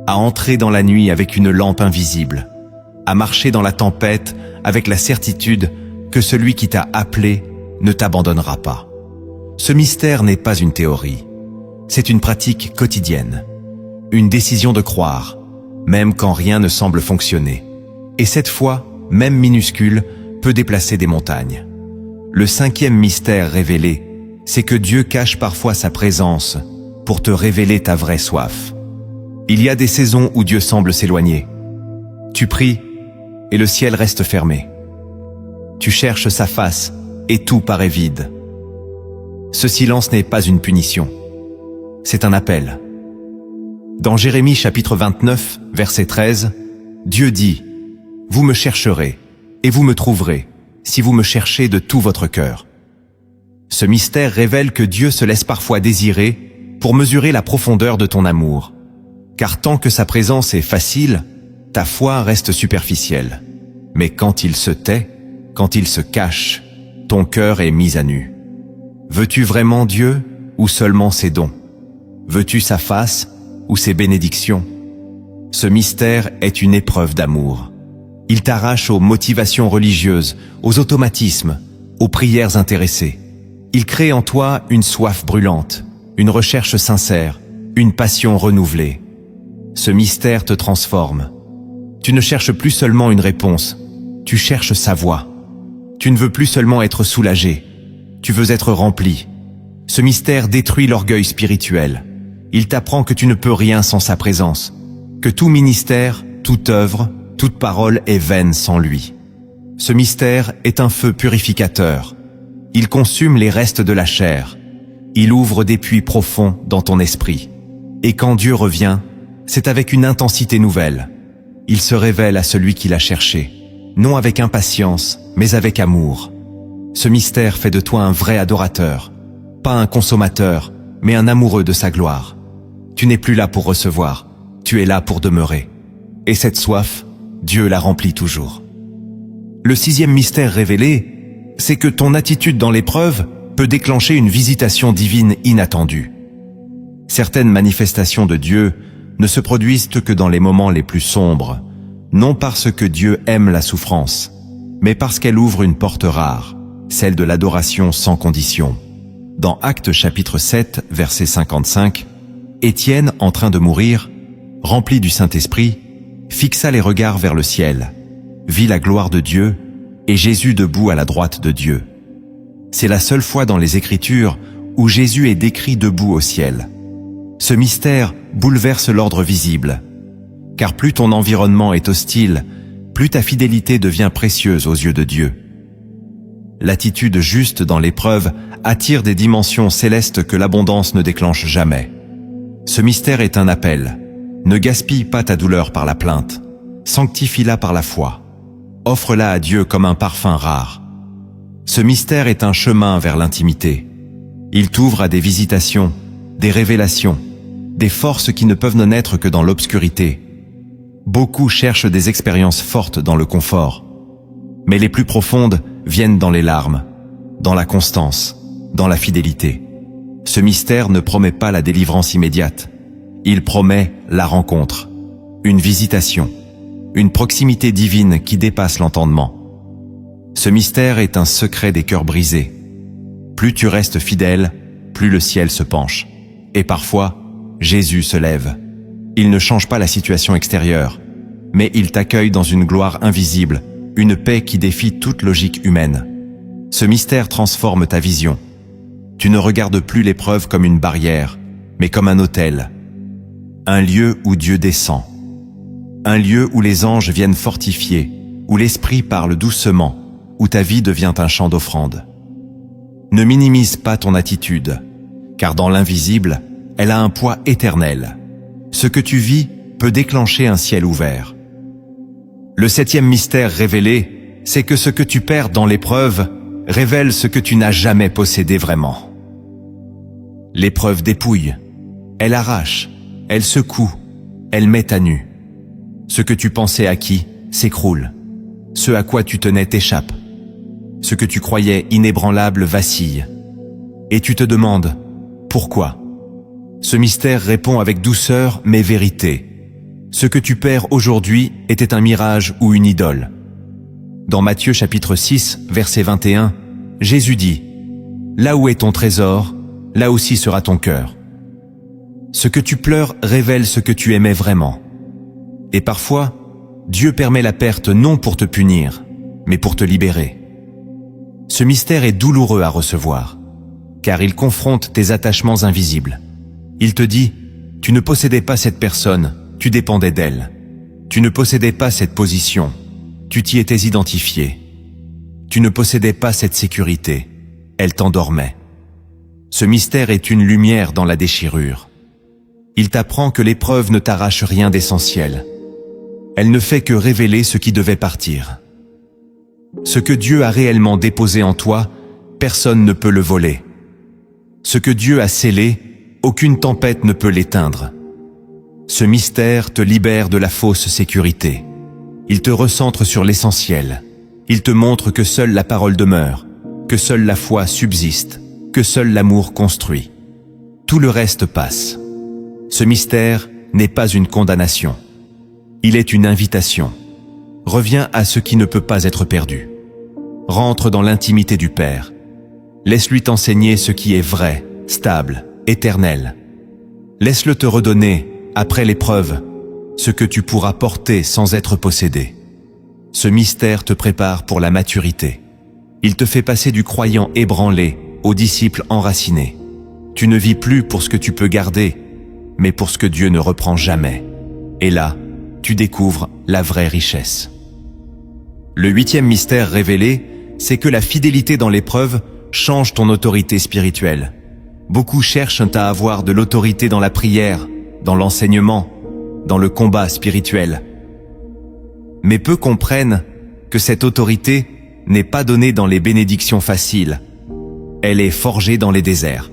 à entrer dans la nuit avec une lampe invisible, à marcher dans la tempête avec la certitude que celui qui t'a appelé ne t'abandonnera pas. Ce mystère n'est pas une théorie, c'est une pratique quotidienne, une décision de croire, même quand rien ne semble fonctionner. Et cette foi, même minuscule, peut déplacer des montagnes. Le cinquième mystère révélé, c'est que Dieu cache parfois sa présence pour te révéler ta vraie soif. Il y a des saisons où Dieu semble s'éloigner. Tu pries et le ciel reste fermé. Tu cherches sa face et tout paraît vide. Ce silence n'est pas une punition, c'est un appel. Dans Jérémie chapitre 29, verset 13, Dieu dit « Vous me chercherez et vous me trouverez si vous me cherchez de tout votre cœur. » Ce mystère révèle que Dieu se laisse parfois désirer pour mesurer la profondeur de ton amour. Car tant que sa présence est facile, ta foi reste superficielle. Mais quand il se tait, quand il se cache, ton cœur est mis à nu. Veux-tu vraiment Dieu ou seulement ses dons? Veux-tu sa face ou ses bénédictions? Ce mystère est une épreuve d'amour. Il t'arrache aux motivations religieuses, aux automatismes, aux prières intéressées. Il crée en toi une soif brûlante, une recherche sincère, une passion renouvelée. Ce mystère te transforme. Tu ne cherches plus seulement une réponse, tu cherches sa voix. Tu ne veux plus seulement être soulagé, tu veux être rempli. Ce mystère détruit l'orgueil spirituel. Il t'apprend que tu ne peux rien sans sa présence, que tout ministère, toute œuvre, toute parole est vaine sans lui. Ce mystère est un feu purificateur. Il consume les restes de la chair. Il ouvre des puits profonds dans ton esprit. Et quand Dieu revient, c'est avec une intensité nouvelle. Il se révèle à celui qui l'a cherché, non avec impatience, mais avec amour. Ce mystère fait de toi un vrai adorateur, pas un consommateur, mais un amoureux de sa gloire. Tu n'es plus là pour recevoir, tu es là pour demeurer. Et cette soif, Dieu la remplit toujours. Le 6e mystère révélé, c'est que ton attitude dans l'épreuve peut déclencher une visitation divine inattendue. Certaines manifestations de Dieu ne se produisent que dans les moments les plus sombres, non parce que Dieu aime la souffrance, mais parce qu'elle ouvre une porte rare, celle de l'adoration sans condition. Dans Actes chapitre 7, verset 55, Étienne, en train de mourir, rempli du Saint-Esprit, fixa les regards vers le ciel, vit la gloire de Dieu et Jésus debout à la droite de Dieu. C'est la seule fois dans les Écritures où Jésus est décrit debout au ciel. Ce mystère bouleverse l'ordre visible, car plus ton environnement est hostile, plus ta fidélité devient précieuse aux yeux de Dieu. L'attitude juste dans l'épreuve attire des dimensions célestes que l'abondance ne déclenche jamais. Ce mystère est un appel. Ne gaspille pas ta douleur par la plainte. Sanctifie-la par la foi. Offre-la à Dieu comme un parfum rare. Ce mystère est un chemin vers l'intimité. Il t'ouvre à des visitations, des révélations, des forces qui ne peuvent ne naître que dans l'obscurité. Beaucoup cherchent des expériences fortes dans le confort. Mais les plus profondes viennent dans les larmes, dans la constance, dans la fidélité. Ce mystère ne promet pas la délivrance immédiate. Il promet la rencontre, une visitation, une proximité divine qui dépasse l'entendement. Ce mystère est un secret des cœurs brisés. Plus tu restes fidèle, plus le ciel se penche. Et parfois, Jésus se lève. Il ne change pas la situation extérieure, mais il t'accueille dans une gloire invisible, une paix qui défie toute logique humaine. Ce mystère transforme ta vision. Tu ne regardes plus l'épreuve comme une barrière, mais comme un autel. Un lieu où Dieu descend. Un lieu où les anges viennent fortifier, où l'Esprit parle doucement, où ta vie devient un chant d'offrande. Ne minimise pas ton attitude, car dans l'invisible, elle a un poids éternel. Ce que tu vis peut déclencher un ciel ouvert. Le 7e mystère révélé, c'est que ce que tu perds dans l'épreuve révèle ce que tu n'as jamais possédé vraiment. L'épreuve dépouille, elle arrache, elle secoue, elle met à nu. Ce que tu pensais acquis s'écroule. Ce à quoi tu tenais t'échappe. Ce que tu croyais inébranlable vacille. Et tu te demandes, pourquoi ? Ce mystère répond avec douceur mais vérité. Ce que tu perds aujourd'hui était un mirage ou une idole. Dans Matthieu chapitre 6, verset 21, Jésus dit « Là où est ton trésor, là aussi sera ton cœur. » Ce que tu pleures révèle ce que tu aimais vraiment. Et parfois, Dieu permet la perte non pour te punir, mais pour te libérer. Ce mystère est douloureux à recevoir, car il confronte tes attachements invisibles. Il te dit « Tu ne possédais pas cette personne, tu dépendais d'elle. Tu ne possédais pas cette position, tu t'y étais identifié. Tu ne possédais pas cette sécurité, elle t'endormait. » Ce mystère est une lumière dans la déchirure. Il t'apprend que l'épreuve ne t'arrache rien d'essentiel. Elle ne fait que révéler ce qui devait partir. Ce que Dieu a réellement déposé en toi, personne ne peut le voler. Ce que Dieu a scellé, aucune tempête ne peut l'éteindre. Ce mystère te libère de la fausse sécurité. Il te recentre sur l'essentiel. Il te montre que seule la parole demeure, que seule la foi subsiste, que seul l'amour construit. Tout le reste passe. Ce mystère n'est pas une condamnation. Il est une invitation. reviens à ce qui ne peut pas être perdu. Rentre dans l'intimité du Père. Laisse-lui t'enseigner ce qui est vrai, stable, éternel. Laisse-le te redonner, après l'épreuve, ce que tu pourras porter sans être possédé. Ce mystère te prépare pour la maturité. Il te fait passer du croyant ébranlé au disciple enraciné. Tu ne vis plus pour ce que tu peux garder, mais pour ce que Dieu ne reprend jamais. Et là, tu découvres la vraie richesse. Le 8e mystère révélé, c'est que la fidélité dans l'épreuve change ton autorité spirituelle. Beaucoup cherchent à avoir de l'autorité dans la prière, dans l'enseignement, dans le combat spirituel. Mais peu comprennent que cette autorité n'est pas donnée dans les bénédictions faciles. Elle est forgée dans les déserts.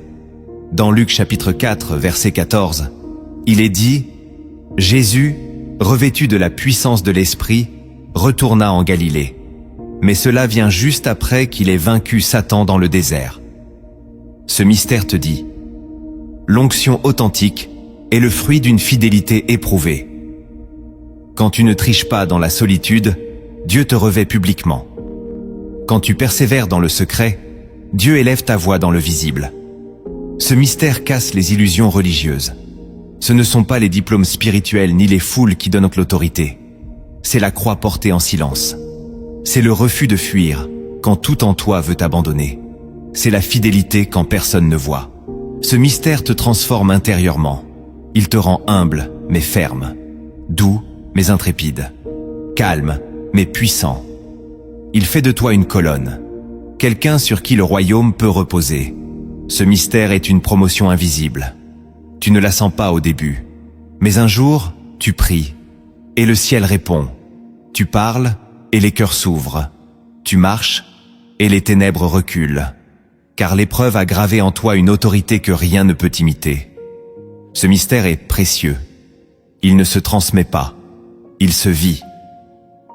Dans Luc chapitre 4, verset 14, il est dit « Jésus, revêtu de la puissance de l'Esprit, retourna en Galilée. Mais cela vient juste après qu'il ait vaincu Satan dans le désert. » Ce mystère te dit « L'onction authentique est le fruit d'une fidélité éprouvée. » Quand tu ne triches pas dans la solitude, Dieu te revêt publiquement. Quand tu persévères dans le secret, Dieu élève ta voix dans le visible. Ce mystère casse les illusions religieuses. Ce ne sont pas les diplômes spirituels ni les foules qui donnent l'autorité. C'est la croix portée en silence. C'est le refus de fuir quand tout en toi veut t'abandonner. C'est la fidélité quand personne ne voit. Ce mystère te transforme intérieurement. Il te rend humble mais ferme, doux mais intrépide, calme mais puissant. Il fait de toi une colonne, quelqu'un sur qui le royaume peut reposer. Ce mystère est une promotion invisible. Tu ne la sens pas au début, mais un jour, tu pries, et le ciel répond. Tu parles, et les cœurs s'ouvrent. Tu marches, et les ténèbres reculent, car l'épreuve a gravé en toi une autorité que rien ne peut imiter. Ce mystère est précieux. Il ne se transmet pas, il se vit.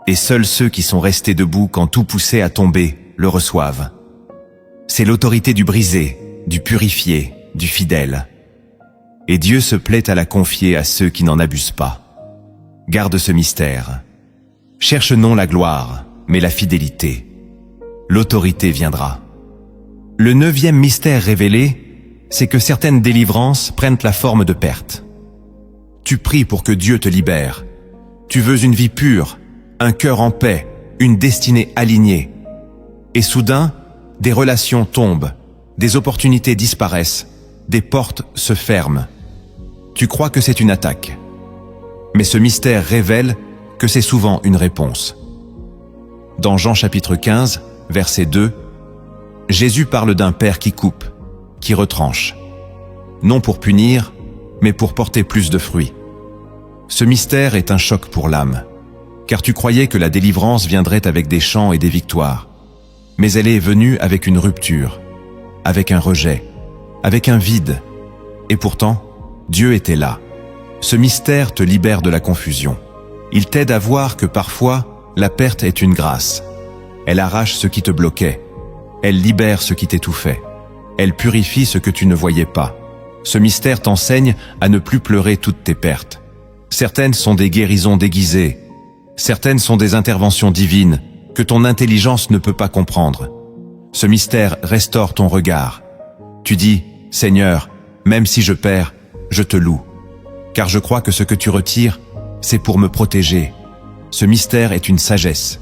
Et seuls ceux qui sont restés debout quand tout poussait à tomber le reçoivent. C'est l'autorité du brisé, du purifié, du fidèle. Et Dieu se plaît à la confier à ceux qui n'en abusent pas. Garde ce mystère. Cherche non la gloire, mais la fidélité. L'autorité viendra. Le 9e mystère révélé, c'est que certaines délivrances prennent la forme de perte. Tu pries pour que Dieu te libère. Tu veux une vie pure, un cœur en paix, une destinée alignée. Et soudain, des relations tombent, des opportunités disparaissent, des portes se ferment. Tu crois que c'est une attaque. Mais ce mystère révèle que c'est souvent une réponse. Dans Jean chapitre 15, verset 2, Jésus parle d'un père qui coupe, qui retranche. Non pour punir, mais pour porter plus de fruits. Ce mystère est un choc pour l'âme, car tu croyais que la délivrance viendrait avec des chants et des victoires. Mais elle est venue avec une rupture, avec un rejet, avec un vide. Et pourtant, Dieu était là. Ce mystère te libère de la confusion. Il t'aide à voir que parfois, la perte est une grâce. Elle arrache ce qui te bloquait. Elle libère ce qui t'étouffait. Elle purifie ce que tu ne voyais pas. Ce mystère t'enseigne à ne plus pleurer toutes tes pertes. Certaines sont des guérisons déguisées. Certaines sont des interventions divines que ton intelligence ne peut pas comprendre. Ce mystère restaure ton regard. Tu dis, « Seigneur, même si je perds, je te loue. Car je crois que ce que tu retires, c'est pour me protéger. » Ce mystère est une sagesse.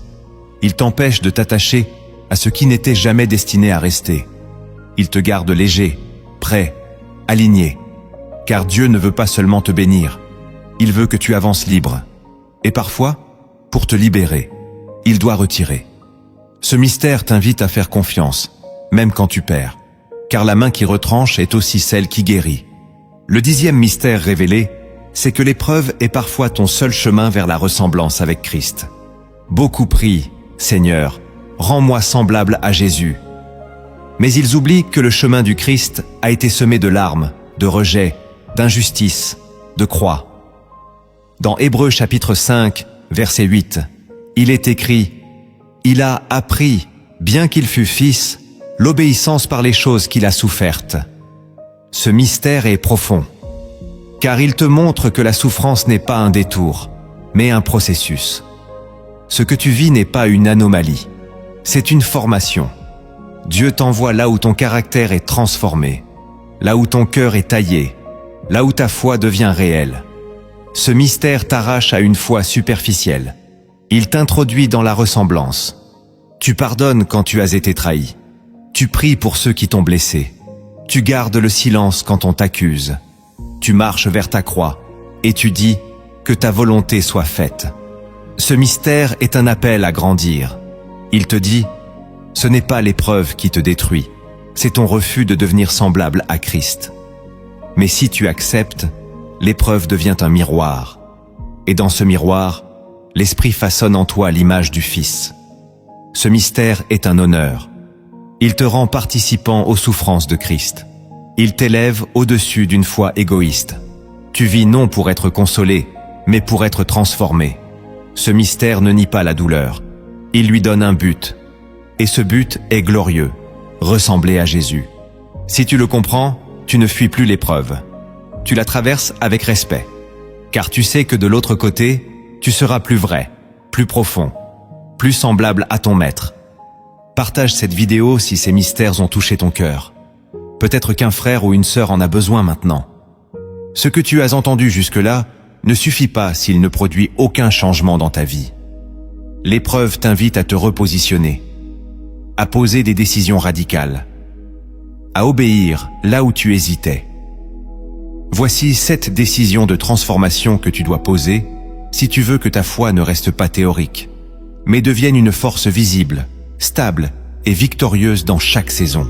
Il t'empêche de t'attacher à ce qui n'était jamais destiné à rester. Il te garde léger, prêt, aligné. Car Dieu ne veut pas seulement te bénir. Il veut que tu avances libre. Et parfois, pour te libérer, il doit retirer. Ce mystère t'invite à faire confiance, même quand tu perds. Car la main qui retranche est aussi celle qui guérit. Le 10e mystère révélé, c'est que l'épreuve est parfois ton seul chemin vers la ressemblance avec Christ. Beaucoup prient, « Seigneur, rends-moi semblable à Jésus. » Mais ils oublient que le chemin du Christ a été semé de larmes, de rejets, d'injustice, de croix. Dans Hébreux chapitre 5, verset 8, il est écrit « Il a appris, bien qu'il fût fils, l'obéissance par les choses qu'il a souffertes. » Ce mystère est profond, car il te montre que la souffrance n'est pas un détour, mais un processus. Ce que tu vis n'est pas une anomalie, c'est une formation. Dieu t'envoie là où ton caractère est transformé, là où ton cœur est taillé, là où ta foi devient réelle. Ce mystère t'arrache à une foi superficielle. Il t'introduit dans la ressemblance. Tu pardonnes quand tu as été trahi. Tu pries pour ceux qui t'ont blessé. Tu gardes le silence quand on t'accuse. Tu marches vers ta croix et tu dis que ta volonté soit faite. Ce mystère est un appel à grandir. Il te dit, ce n'est pas l'épreuve qui te détruit, c'est ton refus de devenir semblable à Christ. Mais si tu acceptes, l'épreuve devient un miroir. Et dans ce miroir, l'Esprit façonne en toi l'image du Fils. Ce mystère est un honneur. Il te rend participant aux souffrances de Christ. Il t'élève au-dessus d'une foi égoïste. Tu vis non pour être consolé, mais pour être transformé. Ce mystère ne nie pas la douleur. Il lui donne un but. Et ce but est glorieux, ressembler à Jésus. Si tu le comprends, tu ne fuis plus l'épreuve. Tu la traverses avec respect. Car tu sais que de l'autre côté, tu seras plus vrai, plus profond, plus semblable à ton Maître. Partage cette vidéo si ces mystères ont touché ton cœur. Peut-être qu'un frère ou une sœur en a besoin maintenant. Ce que tu as entendu jusque-là ne suffit pas s'il ne produit aucun changement dans ta vie. L'épreuve t'invite à te repositionner, à poser des décisions radicales, à obéir là où tu hésitais. Voici 7 décisions de transformation que tu dois poser si tu veux que ta foi ne reste pas théorique, mais devienne une force visible, stable et victorieuse dans chaque saison.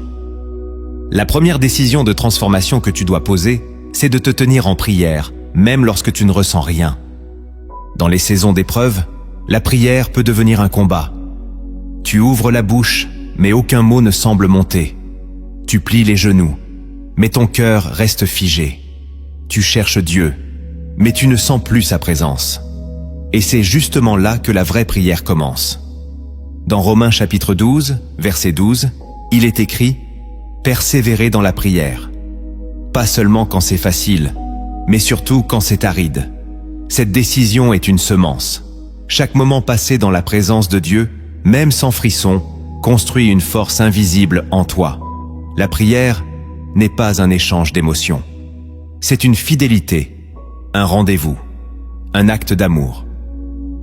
La première décision de transformation que tu dois poser, c'est de te tenir en prière, même lorsque tu ne ressens rien. Dans les saisons d'épreuve, la prière peut devenir un combat. Tu ouvres la bouche, mais aucun mot ne semble monter. Tu plies les genoux, mais ton cœur reste figé. Tu cherches Dieu, mais tu ne sens plus sa présence. Et c'est justement là que la vraie prière commence. Dans Romains chapitre 12, verset 12, il est écrit « Persévérez dans la prière ». Pas seulement quand c'est facile, mais surtout quand c'est aride. Cette décision est une semence. Chaque moment passé dans la présence de Dieu, même sans frisson, construit une force invisible en toi. La prière n'est pas un échange d'émotions. C'est une fidélité, un rendez-vous, un acte d'amour.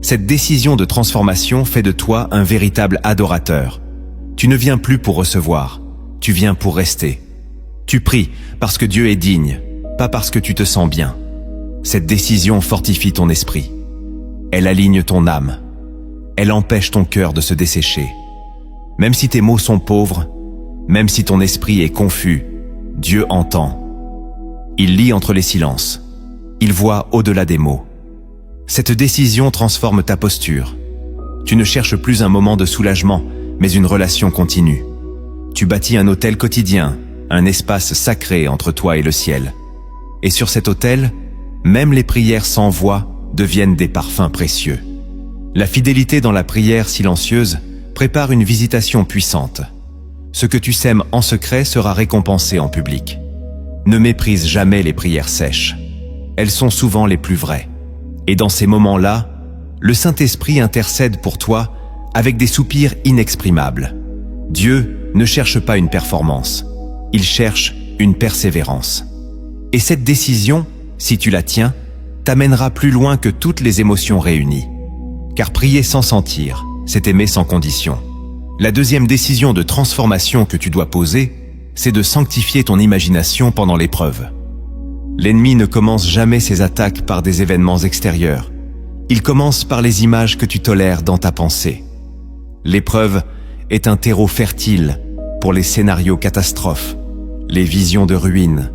Cette décision de transformation fait de toi un véritable adorateur. Tu ne viens plus pour recevoir, tu viens pour rester. Tu pries parce que Dieu est digne, pas parce que tu te sens bien. Cette décision fortifie ton esprit. Elle aligne ton âme. Elle empêche ton cœur de se dessécher. Même si tes mots sont pauvres, même si ton esprit est confus, Dieu entend. Il lit entre les silences. Il voit au-delà des mots. Cette décision transforme ta posture. Tu ne cherches plus un moment de soulagement, mais une relation continue. Tu bâtis un autel quotidien, un espace sacré entre toi et le ciel. Et sur cet autel, même les prières sans voix deviennent des parfums précieux. La fidélité dans la prière silencieuse prépare une visitation puissante. Ce que tu sèmes en secret sera récompensé en public. Ne méprise jamais les prières sèches. Elles sont souvent les plus vraies. Et dans ces moments-là, le Saint-Esprit intercède pour toi avec des soupirs inexprimables. Dieu ne cherche pas une performance. Il cherche une persévérance. Et cette décision, si tu la tiens, t'amènera plus loin que toutes les émotions réunies. Car prier sans sentir, c'est aimer sans condition. La deuxième décision de transformation que tu dois poser, c'est de sanctifier ton imagination pendant l'épreuve. L'ennemi ne commence jamais ses attaques par des événements extérieurs. Il commence par les images que tu tolères dans ta pensée. L'épreuve est un terreau fertile pour les scénarios catastrophes, les visions de ruines,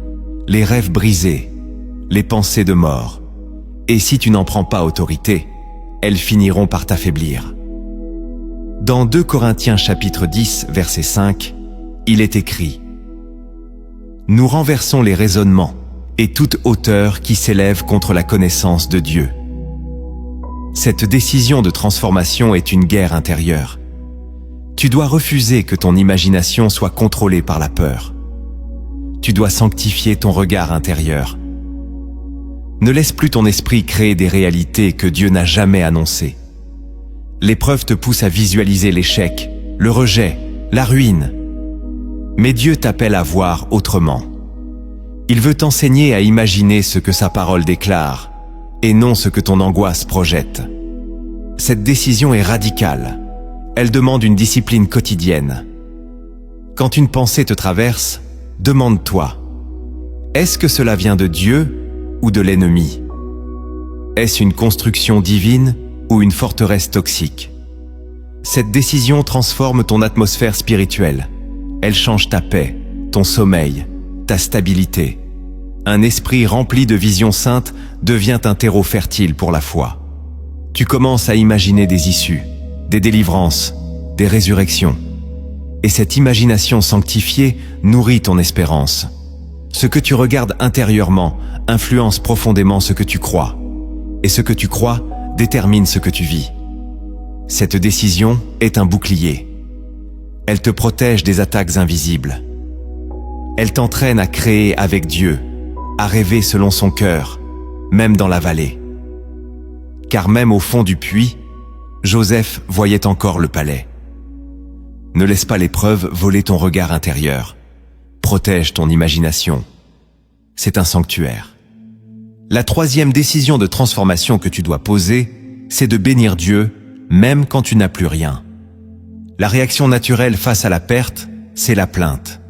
les rêves brisés, les pensées de mort. Et si tu n'en prends pas autorité, elles finiront par t'affaiblir. Dans 2 Corinthiens chapitre 10, verset 5, il est écrit « Nous renversons les raisonnements et toute hauteur qui s'élève contre la connaissance de Dieu. » Cette décision de transformation est une guerre intérieure. Tu dois refuser que ton imagination soit contrôlée par la peur. Tu dois sanctifier ton regard intérieur. Ne laisse plus ton esprit créer des réalités que Dieu n'a jamais annoncées. L'épreuve te pousse à visualiser l'échec, le rejet, la ruine. Mais Dieu t'appelle à voir autrement. Il veut t'enseigner à imaginer ce que sa parole déclare, et non ce que ton angoisse projette. Cette décision est radicale. Elle demande une discipline quotidienne. Quand une pensée te traverse, demande-toi, est-ce que cela vient de Dieu ou de l'ennemi? Est-ce une construction divine ou une forteresse toxique? Cette décision transforme ton atmosphère spirituelle. Elle change ta paix, ton sommeil, ta stabilité. Un esprit rempli de visions saintes devient un terreau fertile pour la foi. Tu commences à imaginer des issues, des délivrances, des résurrections. Et cette imagination sanctifiée nourrit ton espérance. Ce que tu regardes intérieurement influence profondément ce que tu crois. Et ce que tu crois détermine ce que tu vis. Cette décision est un bouclier. Elle te protège des attaques invisibles. Elle t'entraîne à créer avec Dieu, à rêver selon son cœur, même dans la vallée. Car même au fond du puits, Joseph voyait encore le palais. Ne laisse pas l'épreuve voler ton regard intérieur. Protège ton imagination. C'est un sanctuaire. La troisième décision de transformation que tu dois poser, c'est de bénir Dieu, même quand tu n'as plus rien. La réaction naturelle face à la perte, c'est la plainte.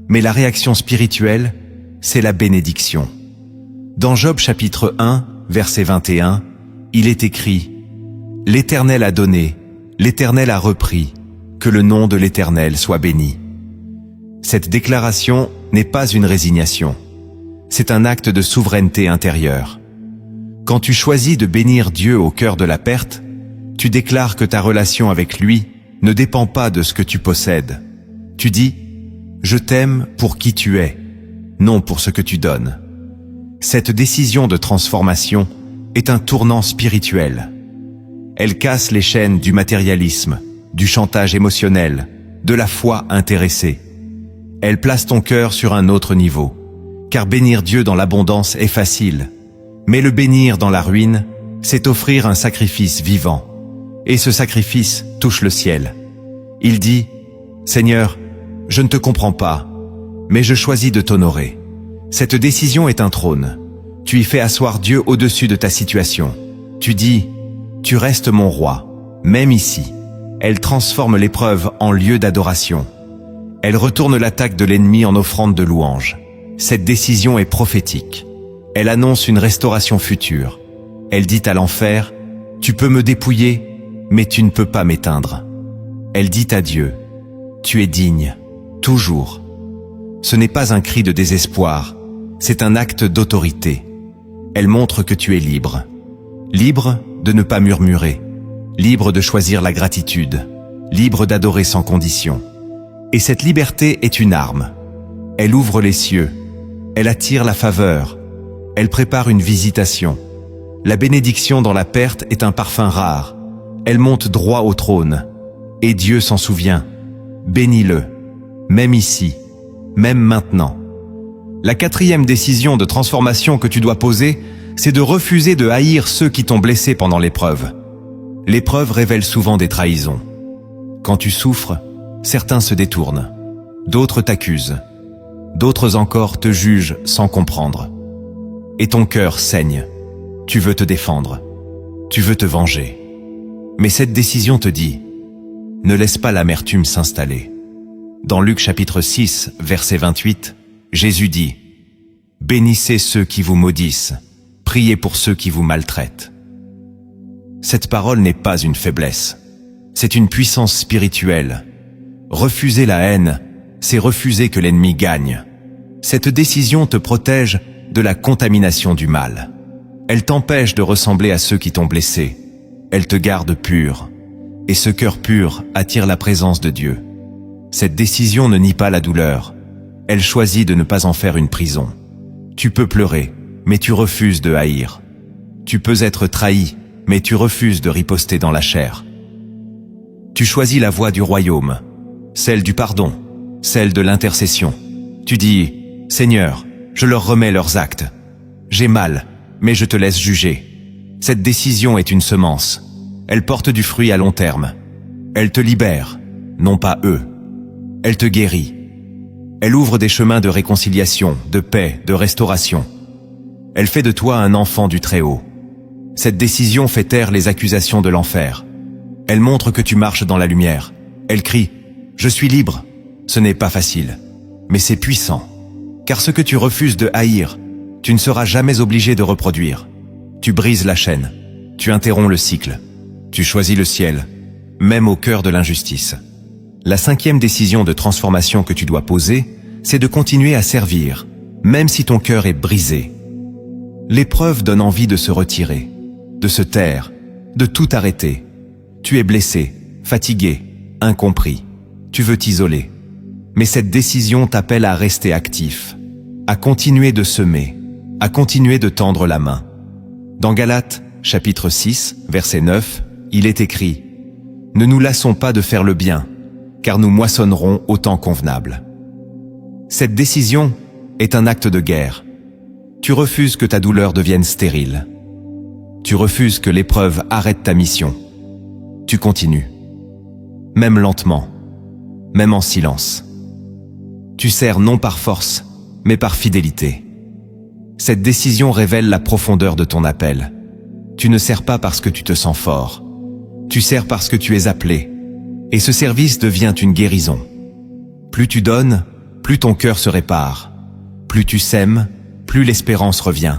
Mais la réaction spirituelle, c'est la bénédiction. Dans Job chapitre 1, verset 21, il est écrit « L'Éternel a donné, l'Éternel a repris, que le nom de l'Éternel soit béni. » Cette déclaration n'est pas une résignation. C'est un acte de souveraineté intérieure. Quand tu choisis de bénir Dieu au cœur de la perte, tu déclares que ta relation avec lui ne dépend pas de ce que tu possèdes. Tu dis « Je t'aime pour qui tu es, non pour ce que tu donnes. » Cette décision de transformation est un tournant spirituel. Elle casse les chaînes du matérialisme, du chantage émotionnel, de la foi intéressée. Elle place ton cœur sur un autre niveau, car bénir Dieu dans l'abondance est facile. Mais le bénir dans la ruine, c'est offrir un sacrifice vivant. Et ce sacrifice touche le ciel. Il dit « Seigneur, je ne te comprends pas, mais je choisis de t'honorer. » Cette décision est un trône. Tu y fais asseoir Dieu au-dessus de ta situation. Tu dis « Tu restes mon roi, même ici. » Elle transforme l'épreuve en lieu d'adoration. Elle retourne l'attaque de l'ennemi en offrande de louange. Cette décision est prophétique. Elle annonce une restauration future. Elle dit à l'enfer « Tu peux me dépouiller, mais tu ne peux pas m'éteindre. » Elle dit à Dieu « Tu es digne, toujours. » Ce n'est pas un cri de désespoir, c'est un acte d'autorité. Elle montre que tu es libre. Libre de ne pas murmurer. Libre de choisir la gratitude. Libre d'adorer sans condition. Et cette liberté est une arme. Elle ouvre les cieux. Elle attire la faveur. Elle prépare une visitation. La bénédiction dans la perte est un parfum rare. Elle monte droit au trône. Et Dieu s'en souvient. Bénis-le, même ici, même maintenant. La quatrième décision de transformation que tu dois poser, c'est de refuser de haïr ceux qui t'ont blessé pendant l'épreuve. L'épreuve révèle souvent des trahisons. Quand tu souffres, certains se détournent, d'autres t'accusent, d'autres encore te jugent sans comprendre. Et ton cœur saigne. Tu veux te défendre. Tu veux te venger. Mais cette décision te dit, ne laisse pas l'amertume s'installer. Dans Luc chapitre 6, verset 28, Jésus dit, « Bénissez ceux qui vous maudissent, priez pour ceux qui vous maltraitent. » Cette parole n'est pas une faiblesse, c'est une puissance spirituelle. Refuser la haine, c'est refuser que l'ennemi gagne. Cette décision te protège de la contamination du mal. Elle t'empêche de ressembler à ceux qui t'ont blessé. Elle te garde pur. Et ce cœur pur attire la présence de Dieu. Cette décision ne nie pas la douleur. Elle choisit de ne pas en faire une prison. Tu peux pleurer, mais tu refuses de haïr. Tu peux être trahi, mais tu refuses de riposter dans la chair. Tu choisis la voie du royaume, celle du pardon, celle de l'intercession. Tu dis, « Seigneur, je leur remets leurs actes. J'ai mal, mais je te laisse juger. » Cette décision est une semence. elle porte du fruit à long terme. Elle te libère, non pas eux. Elle te guérit. Elle ouvre des chemins de réconciliation, de paix, de restauration. Elle fait de toi un enfant du Très-Haut. Cette décision fait taire les accusations de l'enfer. Elle montre que tu marches dans la lumière. Elle crie « Je suis libre ». Ce n'est pas facile, mais c'est puissant. Car ce que tu refuses de haïr, tu ne seras jamais obligé de reproduire. Tu brises la chaîne, tu interromps le cycle, tu choisis le ciel, même au cœur de l'injustice. La 5e décision de transformation que tu dois poser, c'est de continuer à servir, même si ton cœur est brisé. L'épreuve donne envie de se retirer, de se taire, de tout arrêter. Tu es blessé, fatigué, incompris. Tu veux t'isoler. Mais cette décision t'appelle à rester actif, à continuer de semer, à continuer de tendre la main. Dans Galates, chapitre 6, verset 9, il est écrit « Ne nous lassons pas de faire le bien, car nous moissonnerons au temps convenable. » Cette décision est un acte de guerre. Tu refuses que ta douleur devienne stérile. Tu refuses que l'épreuve arrête ta mission. Tu continues. Même lentement, même en silence. Tu sers non par force, mais par fidélité. Cette décision révèle la profondeur de ton appel. Tu ne sers pas parce que tu te sens fort. Tu sers parce que tu es appelé. Et ce service devient une guérison. Plus tu donnes, plus ton cœur se répare. Plus tu sèmes, plus l'espérance revient.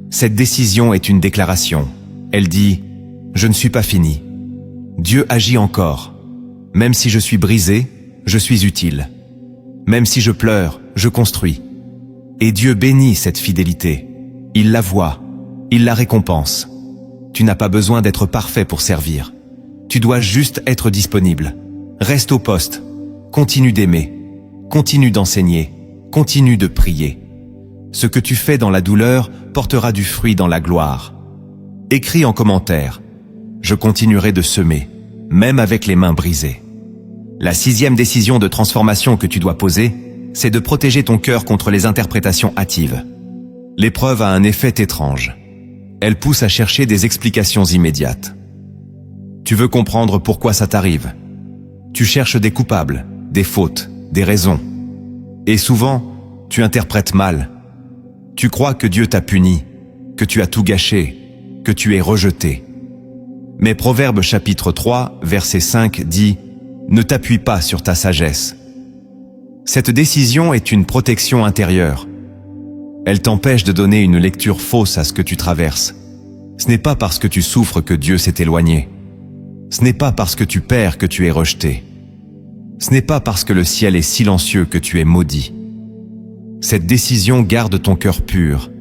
Cette décision est une déclaration. Elle dit « Je ne suis pas fini. Dieu agit encore. Même si je suis brisé, je suis utile. Même si je pleure, je construis. » Et Dieu bénit cette fidélité. Il la voit, il la récompense. Tu n'as pas besoin d'être parfait pour servir. Tu dois juste être disponible. Reste au poste. Continue d'aimer. Continue d'enseigner. Continue de prier. Ce que tu fais dans la douleur portera du fruit dans la gloire. Écris en commentaire. Je continuerai de semer, même avec les mains brisées. La 6e décision de transformation que tu dois poser, c'est de protéger ton cœur contre les interprétations hâtives. L'épreuve a un effet étrange. Elle pousse à chercher des explications immédiates. Tu veux comprendre pourquoi ça t'arrive. Tu cherches des coupables, des fautes, des raisons. Et souvent, tu interprètes mal. Tu crois que Dieu t'a puni, que tu as tout gâché, que tu es rejeté. Mais Proverbes chapitre 3, verset 5 dit « Ne t'appuie pas sur ta sagesse ». Cette décision est une protection intérieure. Elle t'empêche de donner une lecture fausse à ce que tu traverses. Ce n'est pas parce que tu souffres que Dieu s'est éloigné. Ce n'est pas parce que tu perds que tu es rejeté. Ce n'est pas parce que le ciel est silencieux que tu es maudit. Cette décision garde ton cœur pur.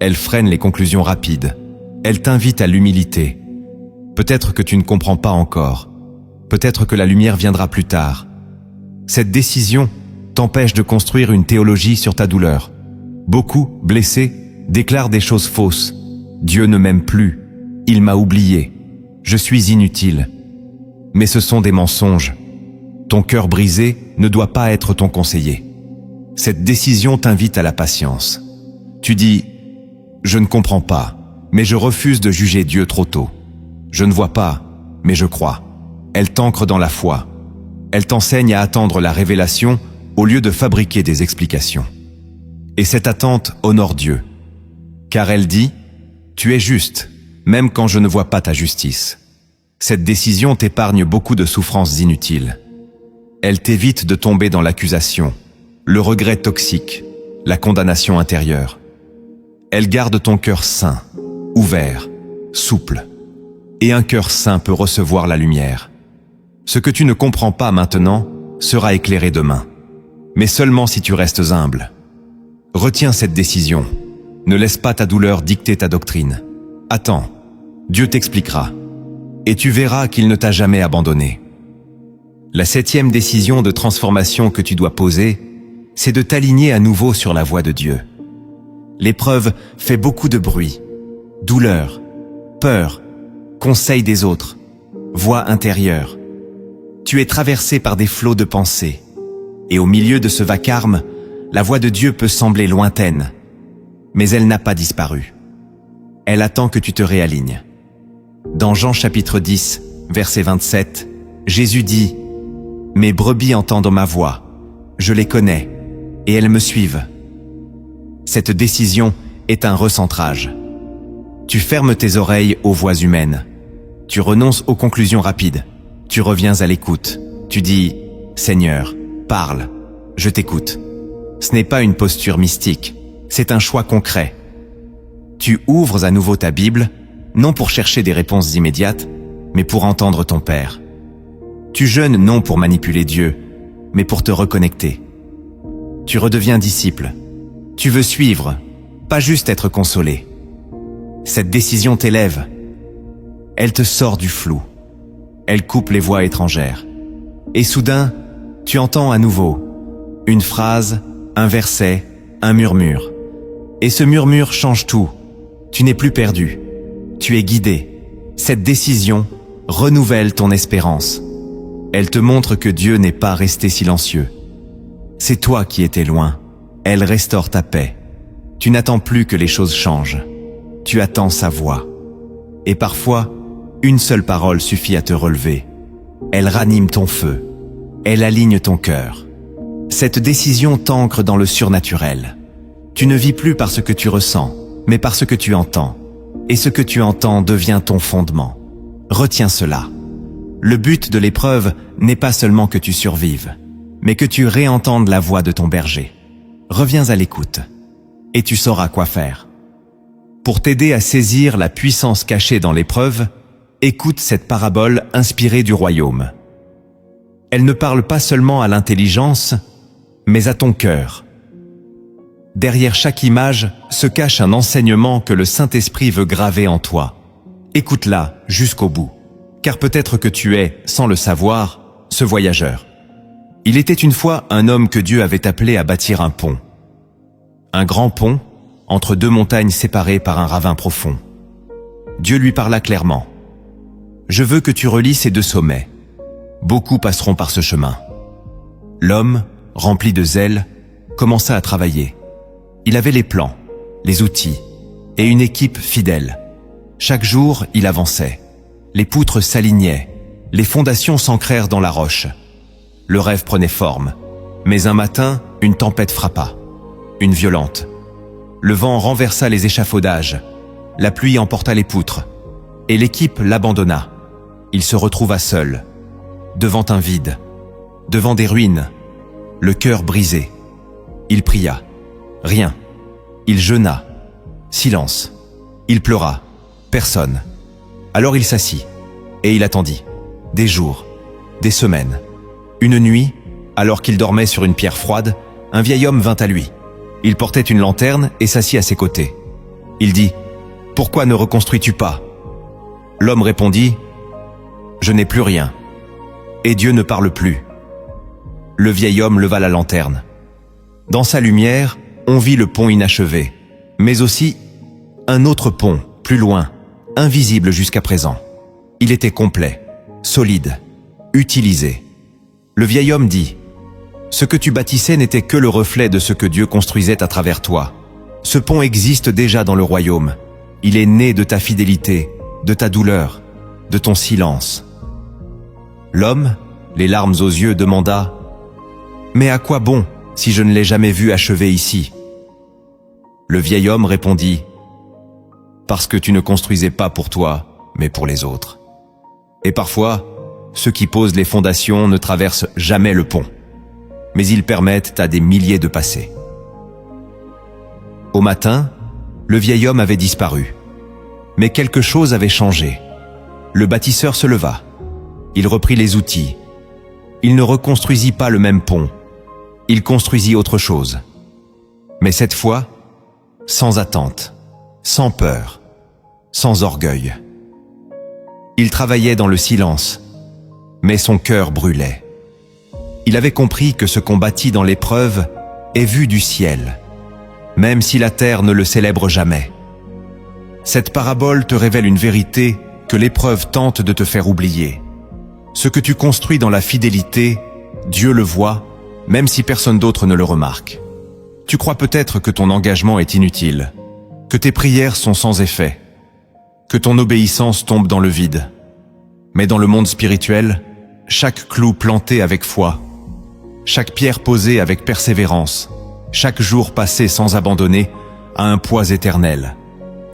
Elle freine les conclusions rapides. Elle t'invite à l'humilité. Peut-être que tu ne comprends pas encore. Peut-être que la lumière viendra plus tard. Cette décision t'empêche de construire une théologie sur ta douleur. Beaucoup, blessés, déclarent des choses fausses. Dieu ne m'aime plus. Il m'a oublié. Je suis inutile. Mais ce sont des mensonges. Ton cœur brisé ne doit pas être ton conseiller. Cette décision t'invite à la patience. Tu dis « Je ne comprends pas, mais je refuse de juger Dieu trop tôt. Je ne vois pas, mais je crois. » Elle t'ancre dans la foi. Elle t'enseigne à attendre la révélation au lieu de fabriquer des explications. Et cette attente honore Dieu. Car elle dit « Tu es juste, même quand je ne vois pas ta justice. » Cette décision t'épargne beaucoup de souffrances inutiles. Elle t'évite de tomber dans l'accusation, le regret toxique, la condamnation intérieure. Elle garde ton cœur sain, ouvert, souple. Et un cœur sain peut recevoir la lumière. Ce que tu ne comprends pas maintenant sera éclairé demain. Mais seulement si tu restes humble. Retiens cette décision. Ne laisse pas ta douleur dicter ta doctrine. Attends, Dieu t'expliquera. Et tu verras qu'il ne t'a jamais abandonné. La 7e décision de transformation que tu dois poser, c'est de t'aligner à nouveau sur la voie de Dieu. L'épreuve fait beaucoup de bruit. Douleur, peur, conseil des autres, voix intérieure. Tu es traversé par des flots de pensées. Et au milieu de ce vacarme, la voix de Dieu peut sembler lointaine. Mais elle n'a pas disparu. Elle attend que tu te réalignes. Dans Jean chapitre 10, verset 27, Jésus dit « Mes brebis entendent ma voix, je les connais, et elles me suivent. » Cette décision est un recentrage. Tu fermes tes oreilles aux voix humaines. Tu renonces aux conclusions rapides. Tu reviens à l'écoute. Tu dis « Seigneur, parle, je t'écoute. » Ce n'est pas une posture mystique, c'est un choix concret. Tu ouvres à nouveau ta Bible, non pour chercher des réponses immédiates, mais pour entendre ton Père. Tu jeûnes non pour manipuler Dieu, mais pour te reconnecter. Tu redeviens disciple. Tu veux suivre, pas juste être consolé. Cette décision t'élève. Elle te sort du flou. Elle coupe les voix étrangères. Et soudain, tu entends à nouveau une phrase, un verset, un murmure. Et ce murmure change tout. Tu n'es plus perdu. Tu es guidé. Cette décision renouvelle ton espérance. Elle te montre que Dieu n'est pas resté silencieux. C'est toi qui étais loin. Elle restaure ta paix. Tu n'attends plus que les choses changent. Tu attends sa voix. Et parfois, une seule parole suffit à te relever. Elle ranime ton feu. Elle aligne ton cœur. Cette décision t'ancre dans le surnaturel. Tu ne vis plus par ce que tu ressens, mais par ce que tu entends. Et ce que tu entends devient ton fondement. Retiens cela. Le but de l'épreuve n'est pas seulement que tu survives, mais que tu réentendes la voix de ton berger. Reviens à l'écoute, et tu sauras quoi faire. Pour t'aider à saisir la puissance cachée dans l'épreuve, écoute cette parabole inspirée du royaume. Elle ne parle pas seulement à l'intelligence, mais à ton cœur. Derrière chaque image se cache un enseignement que le Saint-Esprit veut graver en toi. Écoute-la jusqu'au bout, car peut-être que tu es, sans le savoir, ce voyageur. Il était une fois un homme que Dieu avait appelé à bâtir un pont. Un grand pont entre deux montagnes séparées par un ravin profond. Dieu lui parla clairement. « Je veux que tu relis ces deux sommets. Beaucoup passeront par ce chemin. » L'homme, rempli de zèle, commença à travailler. Il avait les plans, les outils et une équipe fidèle. Chaque jour, il avançait. Les poutres s'alignaient, les fondations s'ancrèrent dans la roche. Le rêve prenait forme. Mais un matin, une tempête frappa. Une violente. Le vent renversa les échafaudages. La pluie emporta les poutres. Et l'équipe l'abandonna. Il se retrouva seul, devant un vide, devant des ruines, le cœur brisé. Il pria. Rien. Il jeûna. Silence. Il pleura. Personne. Alors il s'assit, et il attendit. Des jours, des semaines. Une nuit, alors qu'il dormait sur une pierre froide, un vieil homme vint à lui. Il portait une lanterne et s'assit à ses côtés. Il dit « Pourquoi ne reconstruis-tu pas » L'homme répondit « Je n'ai plus rien. » Et Dieu ne parle plus. Le vieil homme leva la lanterne. Dans sa lumière, on vit le pont inachevé, mais aussi un autre pont, plus loin, invisible jusqu'à présent. Il était complet, solide, utilisé. Le vieil homme dit « Ce que tu bâtissais n'était que le reflet de ce que Dieu construisait à travers toi. Ce pont existe déjà dans le royaume. Il est né de ta fidélité, de ta douleur, de ton silence. » L'homme, les larmes aux yeux, demanda « Mais à quoi bon si je ne l'ai jamais vu achevé ici ?» Le vieil homme répondit « Parce que tu ne construisais pas pour toi, mais pour les autres. Et parfois, ceux qui posent les fondations ne traversent jamais le pont, mais ils permettent à des milliers de passer. » Au matin, le vieil homme avait disparu. Mais quelque chose avait changé. Le bâtisseur se leva. Il reprit les outils. Il ne reconstruisit pas le même pont. Il construisit autre chose. Mais cette fois, sans attente, sans peur, sans orgueil. Il travaillait dans le silence, mais son cœur brûlait. Il avait compris que ce qu'on bâtit dans l'épreuve est vu du ciel, même si la terre ne le célèbre jamais. Cette parabole te révèle une vérité que l'épreuve tente de te faire oublier. Ce que tu construis dans la fidélité, Dieu le voit, même si personne d'autre ne le remarque. Tu crois peut-être que ton engagement est inutile, que tes prières sont sans effet. que ton obéissance tombe dans le vide. Mais dans le monde spirituel, chaque clou planté avec foi, chaque pierre posée avec persévérance, chaque jour passé sans abandonner, a un poids éternel.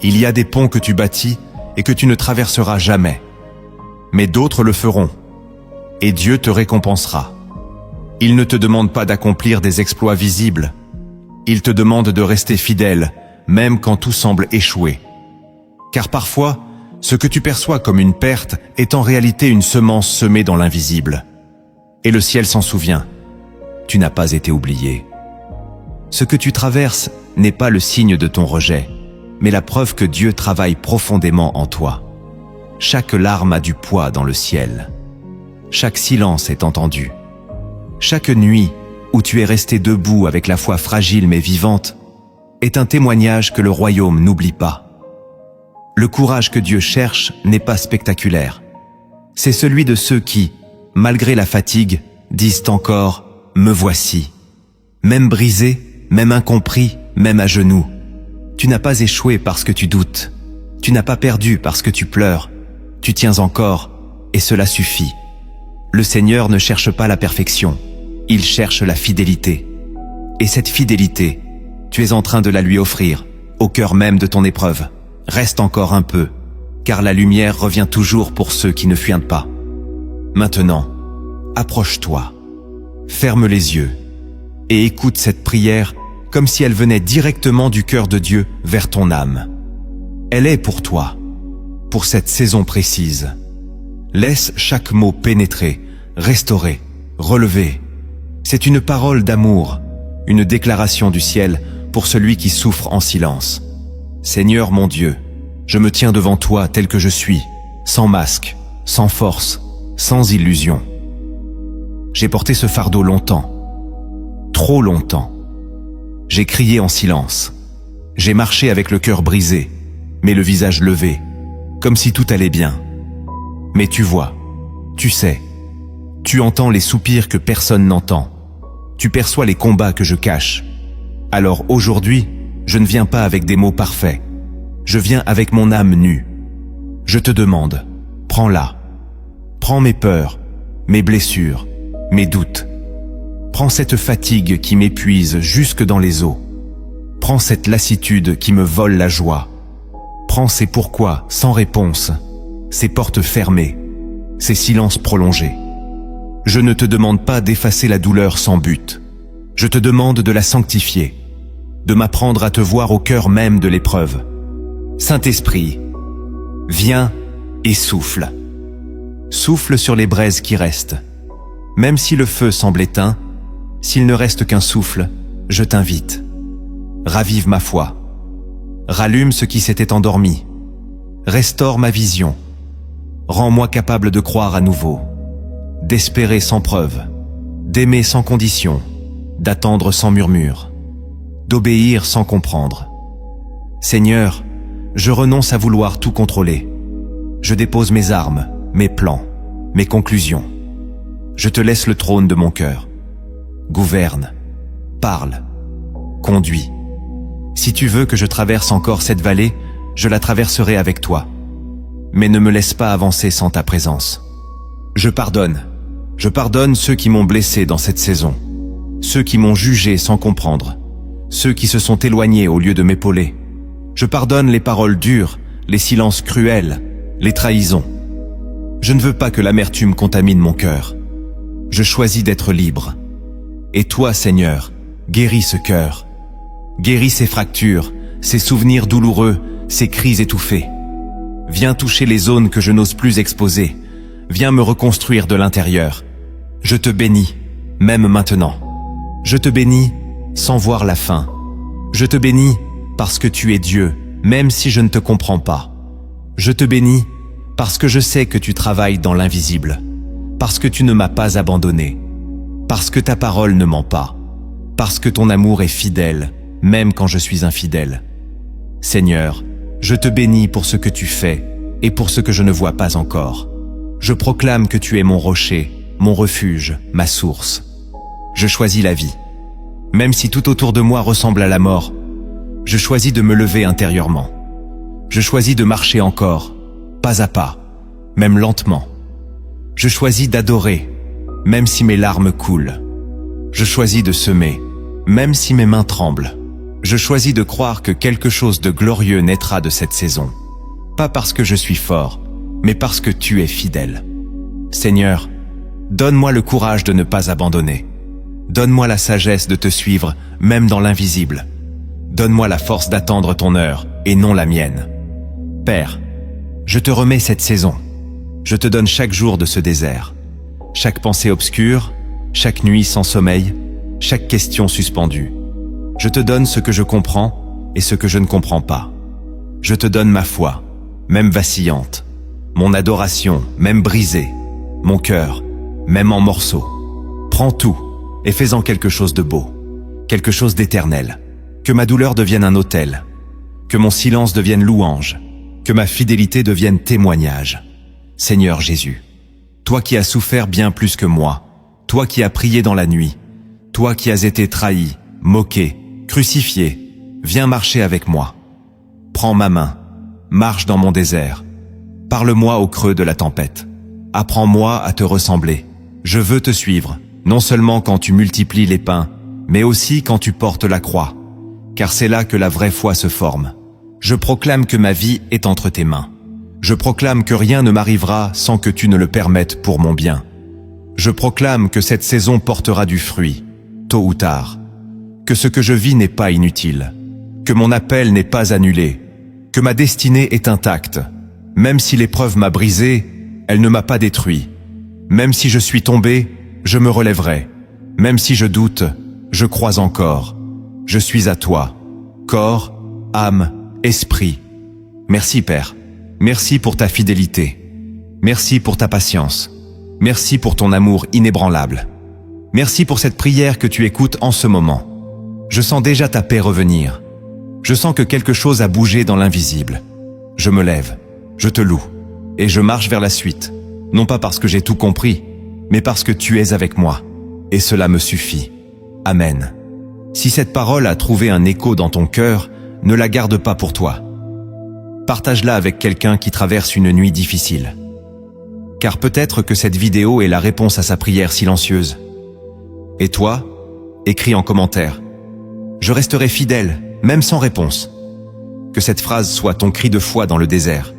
Il y a des ponts que tu bâtis et que tu ne traverseras jamais. Mais d'autres le feront, et Dieu te récompensera. Il ne te demande pas d'accomplir des exploits visibles. Il te demande de rester fidèle, même quand tout semble échouer. Car parfois, ce que tu perçois comme une perte est en réalité une semence semée dans l'invisible. Et le ciel s'en souvient. Tu n'as pas été oublié. Ce que tu traverses n'est pas le signe de ton rejet, mais la preuve que Dieu travaille profondément en toi. Chaque larme a du poids dans le ciel. Chaque silence est entendu. Chaque nuit où tu es resté debout avec la foi fragile mais vivante est un témoignage que le royaume n'oublie pas. Le courage que Dieu cherche n'est pas spectaculaire. C'est celui de ceux qui, malgré la fatigue, disent encore « Me voici ». Même brisé, même incompris, même à genoux. Tu n'as pas échoué parce que tu doutes. Tu n'as pas perdu parce que tu pleures. Tu tiens encore, et cela suffit. Le Seigneur ne cherche pas la perfection. Il cherche la fidélité. Et cette fidélité, tu es en train de la lui offrir, au cœur même de ton épreuve. Reste encore un peu, car la lumière revient toujours pour ceux qui ne fuient pas. Maintenant, approche-toi, ferme les yeux et écoute cette prière comme si elle venait directement du cœur de Dieu vers ton âme. Elle est pour toi, pour cette saison précise. Laisse chaque mot pénétrer, restaurer, relever. C'est une parole d'amour, une déclaration du ciel pour celui qui souffre en silence. Seigneur mon Dieu, je me tiens devant toi tel que je suis, sans masque, sans force, sans illusion. J'ai porté ce fardeau longtemps, trop longtemps. J'ai crié en silence. J'ai marché avec le cœur brisé, mais le visage levé, comme si tout allait bien. Mais tu vois, tu sais, tu entends les soupirs que personne n'entend. Tu perçois les combats que je cache. Alors aujourd'hui, je ne viens pas avec des mots parfaits. Je viens avec mon âme nue. Je te demande, prends-la. Prends mes peurs, mes blessures, mes doutes. Prends cette fatigue qui m'épuise jusque dans les os. Prends cette lassitude qui me vole la joie. Prends ces pourquoi sans réponse, ces portes fermées, ces silences prolongés. Je ne te demande pas d'effacer la douleur sans but. Je te demande de la sanctifier, de m'apprendre à te voir au cœur même de l'épreuve. Saint-Esprit, viens et souffle. Souffle sur les braises qui restent. Même si le feu semble éteint, s'il ne reste qu'un souffle, je t'invite. Ravive ma foi. Rallume ce qui s'était endormi. Restaure ma vision. Rends-moi capable de croire à nouveau, d'espérer sans preuve, d'aimer sans condition, d'attendre sans murmure, d'obéir sans comprendre. Seigneur, je renonce à vouloir tout contrôler. Je dépose mes armes, mes plans, mes conclusions. Je te laisse le trône de mon cœur. Gouverne, parle, conduis. Si tu veux que je traverse encore cette vallée, je la traverserai avec toi. Mais ne me laisse pas avancer sans ta présence. Je pardonne ceux qui m'ont blessé dans cette saison, ceux qui m'ont jugé sans comprendre, ceux qui se sont éloignés au lieu de m'épauler. Je pardonne les paroles dures, les silences cruels, les trahisons. Je ne veux pas que l'amertume contamine mon cœur. Je choisis d'être libre. Et toi, Seigneur, guéris ce cœur. Guéris ces fractures, ces souvenirs douloureux, ces cris étouffés. Viens toucher les zones que je n'ose plus exposer. Viens me reconstruire de l'intérieur. Je te bénis, même maintenant. Je te bénis sans voir la fin. Je te bénis parce que tu es Dieu, même si je ne te comprends pas. Je te bénis parce que je sais que tu travailles dans l'invisible, parce que tu ne m'as pas abandonné, parce que ta parole ne ment pas, parce que ton amour est fidèle, même quand je suis infidèle. Seigneur, je te bénis pour ce que tu fais et pour ce que je ne vois pas encore. Je proclame que tu es mon rocher, mon refuge, ma source. Je choisis la vie. Même si tout autour de moi ressemble à la mort, je choisis de me lever intérieurement. Je choisis de marcher encore, pas à pas, même lentement. Je choisis d'adorer, même si mes larmes coulent. Je choisis de semer, même si mes mains tremblent. Je choisis de croire que quelque chose de glorieux naîtra de cette saison. Pas parce que je suis fort, mais parce que tu es fidèle. Seigneur, donne-moi le courage de ne pas abandonner. Donne-moi la sagesse de te suivre, même dans l'invisible. Donne-moi la force d'attendre ton heure, et non la mienne. Père, je te remets cette saison. Je te donne chaque jour de ce désert. Chaque pensée obscure, chaque nuit sans sommeil, chaque question suspendue. Je te donne ce que je comprends et ce que je ne comprends pas. Je te donne ma foi, même vacillante, mon adoration, même brisée, mon cœur, même en morceaux. Prends tout et fais-en quelque chose de beau, quelque chose d'éternel. Que ma douleur devienne un autel, que mon silence devienne louange, que ma fidélité devienne témoignage. Seigneur Jésus, toi qui as souffert bien plus que moi, toi qui as prié dans la nuit, toi qui as été trahi, moqué, crucifié, viens marcher avec moi. Prends ma main, marche dans mon désert. Parle-moi au creux de la tempête. Apprends-moi à te ressembler. Je veux te suivre, non seulement quand tu multiplies les pains, mais aussi quand tu portes la croix, car c'est là que la vraie foi se forme. Je proclame que ma vie est entre tes mains. Je proclame que rien ne m'arrivera sans que tu ne le permettes pour mon bien. Je proclame que cette saison portera du fruit, tôt ou tard. Que ce que je vis n'est pas inutile. Que mon appel n'est pas annulé. Que ma destinée est intacte. Même si l'épreuve m'a brisé, elle ne m'a pas détruit. Même si je suis tombé, je me relèverai. Même si je doute, je crois encore. Je suis à toi, corps, âme, esprit. Merci Père. Merci pour ta fidélité. Merci pour ta patience. Merci pour ton amour inébranlable. Merci pour cette prière que tu écoutes en ce moment. Je sens déjà ta paix revenir. Je sens que quelque chose a bougé dans l'invisible. Je me lève, je te loue, et je marche vers la suite. Non pas parce que j'ai tout compris, mais parce que tu es avec moi. Et cela me suffit. Amen. Si cette parole a trouvé un écho dans ton cœur, ne la garde pas pour toi. Partage-la avec quelqu'un qui traverse une nuit difficile. Car peut-être que cette vidéo est la réponse à sa prière silencieuse. Et toi, écris en commentaire. Je resterai fidèle, même sans réponse. Que cette phrase soit ton cri de foi dans le désert.